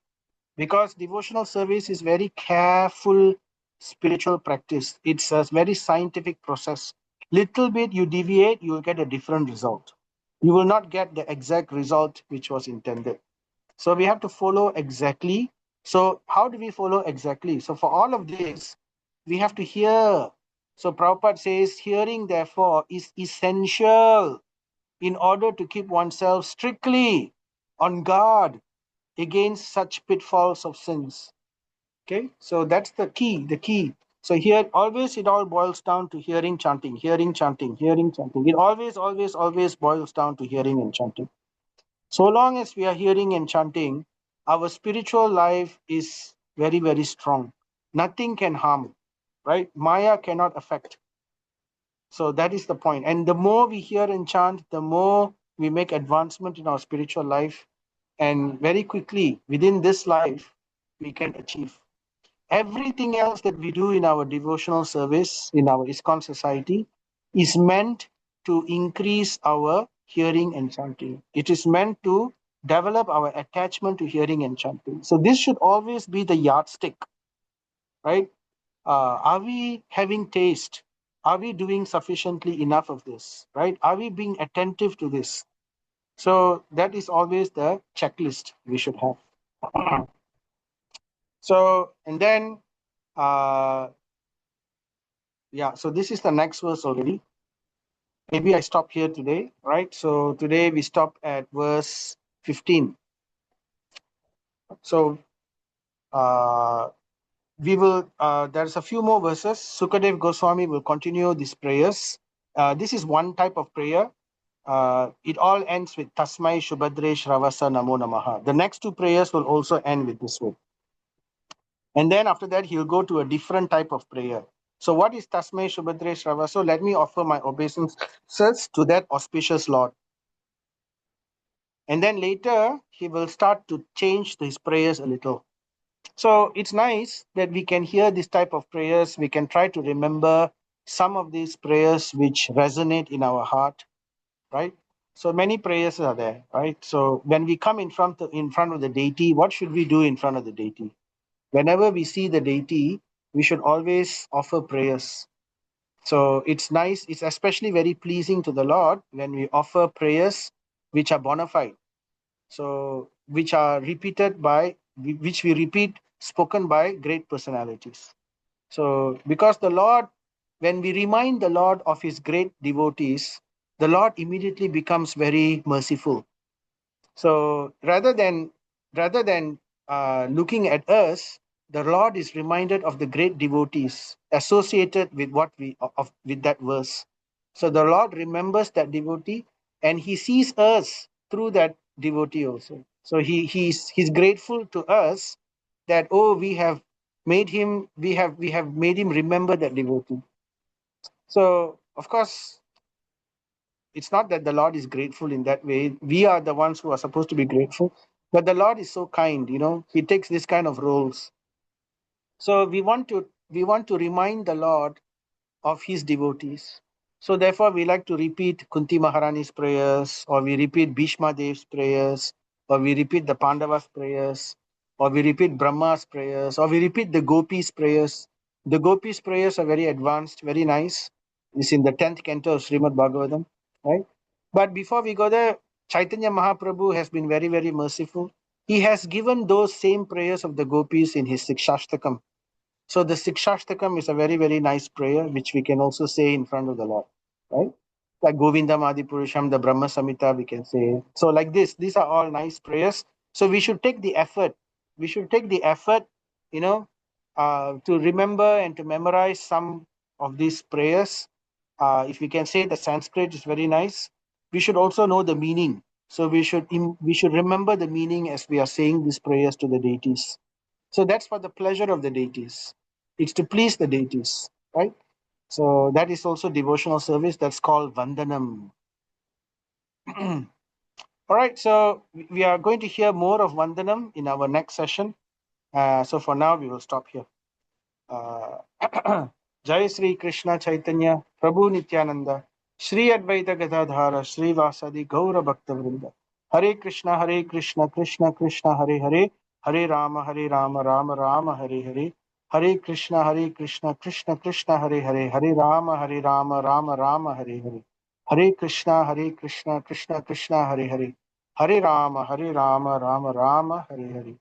because devotional service is very careful spiritual practice. It's a very scientific process. Little bit you deviate, you will get a different result. You will not get the exact result which was intended. So we have to follow exactly. So how do we follow exactly? So for all of this, we have to hear. So Prabhupada says, hearing therefore is essential in order to keep oneself strictly on guard against such pitfalls of sins. Okay, so that's the key. So here, always it all boils down to hearing, chanting, hearing, chanting, hearing, chanting. It always boils down to hearing and chanting. So long as we are hearing and chanting, our spiritual life is very, very strong. Nothing can harm, right? Maya cannot affect. So that is the point. And the more we hear and chant, the more we make advancement in our spiritual life. And very quickly, within this life, we can achieve. Everything else that we do in our devotional service, in our ISKCON society, is meant to increase our hearing and chanting. It is meant to develop our attachment to hearing and chanting. So this should always be the yardstick, right? Are we having taste? Are we doing sufficiently enough of this, right? Are we being attentive to this? So that is always the checklist we should have. So, and then, yeah, so this is the next verse already. Maybe I stop here today, right? So today we stop at verse 15. So we will, there's a few more verses. Sukadev Goswami will continue these prayers. This is one type of prayer. It all ends with Tasmai Shubhadre Shravasa Namo Namaha. The next two prayers will also end with this way. And then after that, he'll go to a different type of prayer. So what is Tasmai Shubhadre Shravasa? So let me offer my obeisances to that auspicious Lord. And then later, he will start to change his prayers a little. So it's nice that we can hear this type of prayers. We can try to remember some of these prayers which resonate in our heart, right? So many prayers are there, right? So when we come in front of the deity, what should we do in front of the deity? Whenever we see the deity, we should always offer prayers. So it's nice, it's especially very pleasing to the Lord when we offer prayers which are bona fide. So which are repeated by, which we repeat, spoken by great personalities. So because the Lord, when we remind the Lord of his great devotees, the Lord immediately becomes very merciful. So rather than looking at us, the Lord is reminded of the great devotees associated with what we of with that verse. So the Lord remembers that devotee, and he sees us through that devotee also. So he's grateful to us that, oh, we have made him remember that devotee. So of course, it's not that the Lord is grateful in that way. We are the ones who are supposed to be grateful. But the Lord is so kind, He takes this kind of roles. So we want to remind the Lord of his devotees. So therefore, we like to repeat Kunti Maharani's prayers, or we repeat Bhishma Dev's prayers, or we repeat the Pandavas' prayers, or we repeat Brahma's prayers, or we repeat the Gopis' prayers. The Gopis' prayers are very advanced, very nice. It's in the 10th canto of Srimad Bhagavatam, right? But before we go there, Chaitanya Mahaprabhu has been very, very merciful. He has given those same prayers of the Gopis in his Sikshashtakam. So the Sikshashtakam is a very, very nice prayer, which we can also say in front of the Lord, right? Like Govindam Adipurusham, the Brahma Samhita, we can say. So like this, these are all nice prayers. So we should take the effort. We should take the effort, to remember and to memorize some of these prayers. If we can say the Sanskrit is very nice, we should also know the meaning. So we should remember the meaning as we are saying these prayers to the deities. So that's for the pleasure of the deities. It's to please the deities, right? So that is also devotional service. That's called Vandanam. All right, so we are going to hear more of Vandanam in our next session. So for now, we will stop here. Jai Sri Krishna Chaitanya Prabhu Nityananda Sri Advaita Gadadhara Sri Vasadi Gaura Bhakta Vrinda Hare Krishna Krishna Krishna Hare Hare Hare Rama Rama Rama Hare Hare Hare Krishna Krishna Krishna Hare Hare Hare Rama Rama Rama Hare Hare Hare Krishna Krishna Krishna Hare Hare Hare Rama Rama Rama Hare Hare.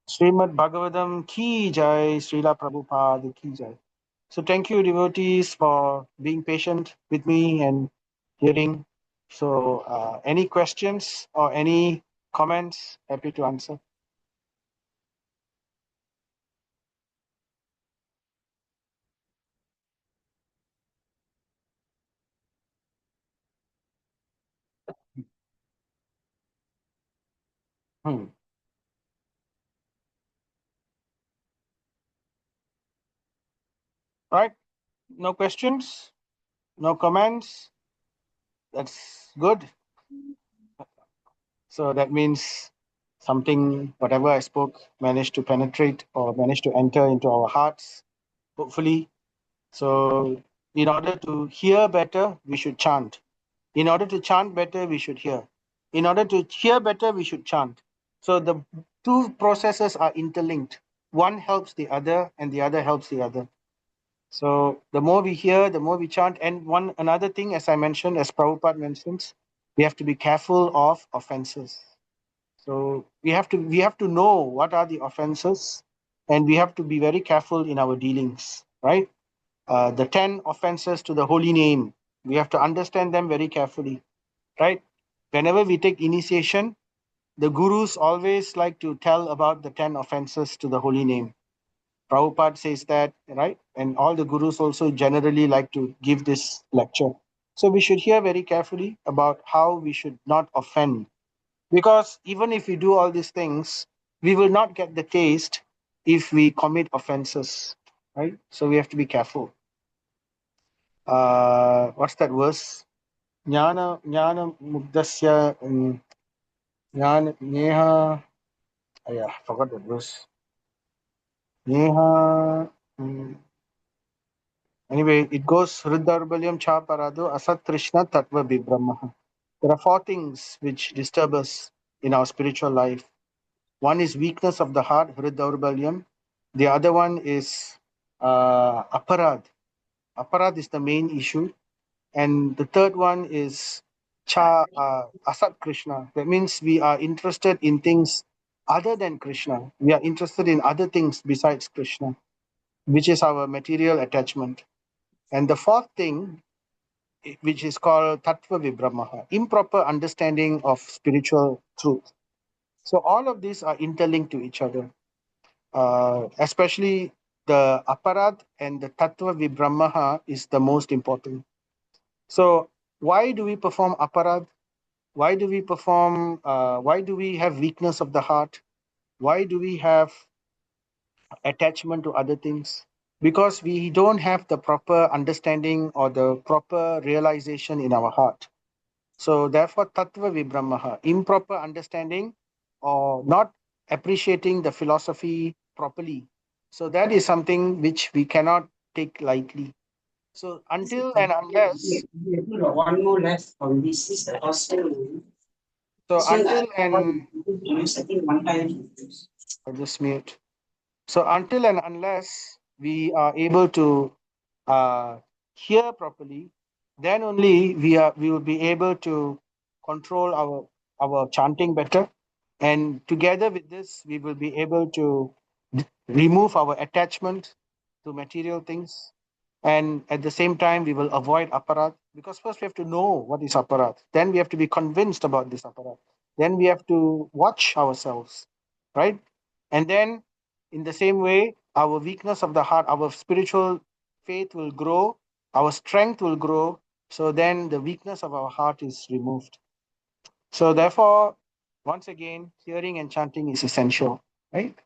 Srimad Bhagavatam ki jai, Srila Prabhupada ki jai. So thank you, devotees, for being patient with me and hearing. So any questions or any comments, happy to answer. Hmm. Right? No questions? No comments? That's good. So that means something, whatever I spoke, managed to penetrate or managed to enter into our hearts, hopefully. So in order to hear better, we should chant. In order to chant better, we should hear. In order to hear better, we should chant. So the two processes are interlinked. One helps the other, and the other helps the other. So the more we hear, the more we chant. And another thing, as I mentioned, as Prabhupada mentions, we have to be careful of offenses. So we have to know what are the offenses, and we have to be very careful in our dealings, right? The 10 offenses to the holy name, we have to understand them very carefully, right? Whenever we take initiation, the gurus always like to tell about the 10 offenses to the holy name. Prabhupada says that, right? And all the gurus also generally like to give this lecture. So we should hear very carefully about how we should not offend. Because even if we do all these things, we will not get the taste if we commit offenses, right? So we have to be careful. What's that verse? Jnana mugdasya jnana neha. Yeah, I forgot that verse. Neha. Anyway, it goes Hridarbalyam cha parado asat Krishna tattva vibhramaha. There are four things which disturb us in our spiritual life. One is weakness of the heart, Hridarbalyam. The other one is aparad. Aparad is the main issue. And the third one is asat Krishna. That means we are interested in things other than Krishna. We are interested in other things besides Krishna, which is our material attachment. And the fourth thing, which is called tattva vibhramaha, improper understanding of spiritual truth. So all of these are interlinked to each other, especially the aparad and the tattva vibhramaha is the most important. So why do we perform aparad? Why do we perform? Why do we have weakness of the heart? Why do we have attachment to other things? Because we don't have the proper understanding or the proper realization in our heart. So therefore, tattva vibhramaha, improper understanding or not appreciating the philosophy properly. So that is something which we cannot take lightly. So until and unless, One more left on this is the hostel. so This one until and use, I think one time. I just mute. So until and unless we are able to hear properly, then only we will be able to control our chanting better. And together with this, we will be able to remove our attachment to material things. And at the same time, we will avoid aparat, because first we have to know what is aparat. Then we have to be convinced about this aparat. Then we have to watch ourselves, right? And then in the same way, our weakness of the heart, our spiritual faith will grow, our strength will grow. So then the weakness of our heart is removed. So therefore, once again, hearing and chanting is essential, right?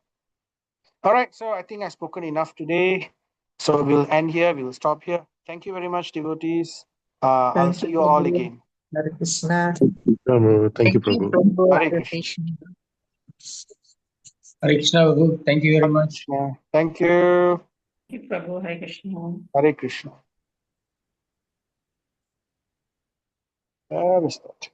All right, so I think I've spoken enough today. So we'll end here, we'll stop here. Thank you very much, devotees. I'll see you all again. Hare Krishna. Thank you, Prabhu. Prabhu. Hare Hare Krishna. Krishna. Hare Krishna, Prabhu. Thank you very Hare much. Krishna. Thank you. Prabhu. Hare Krishna. Hare Krishna. Where is that?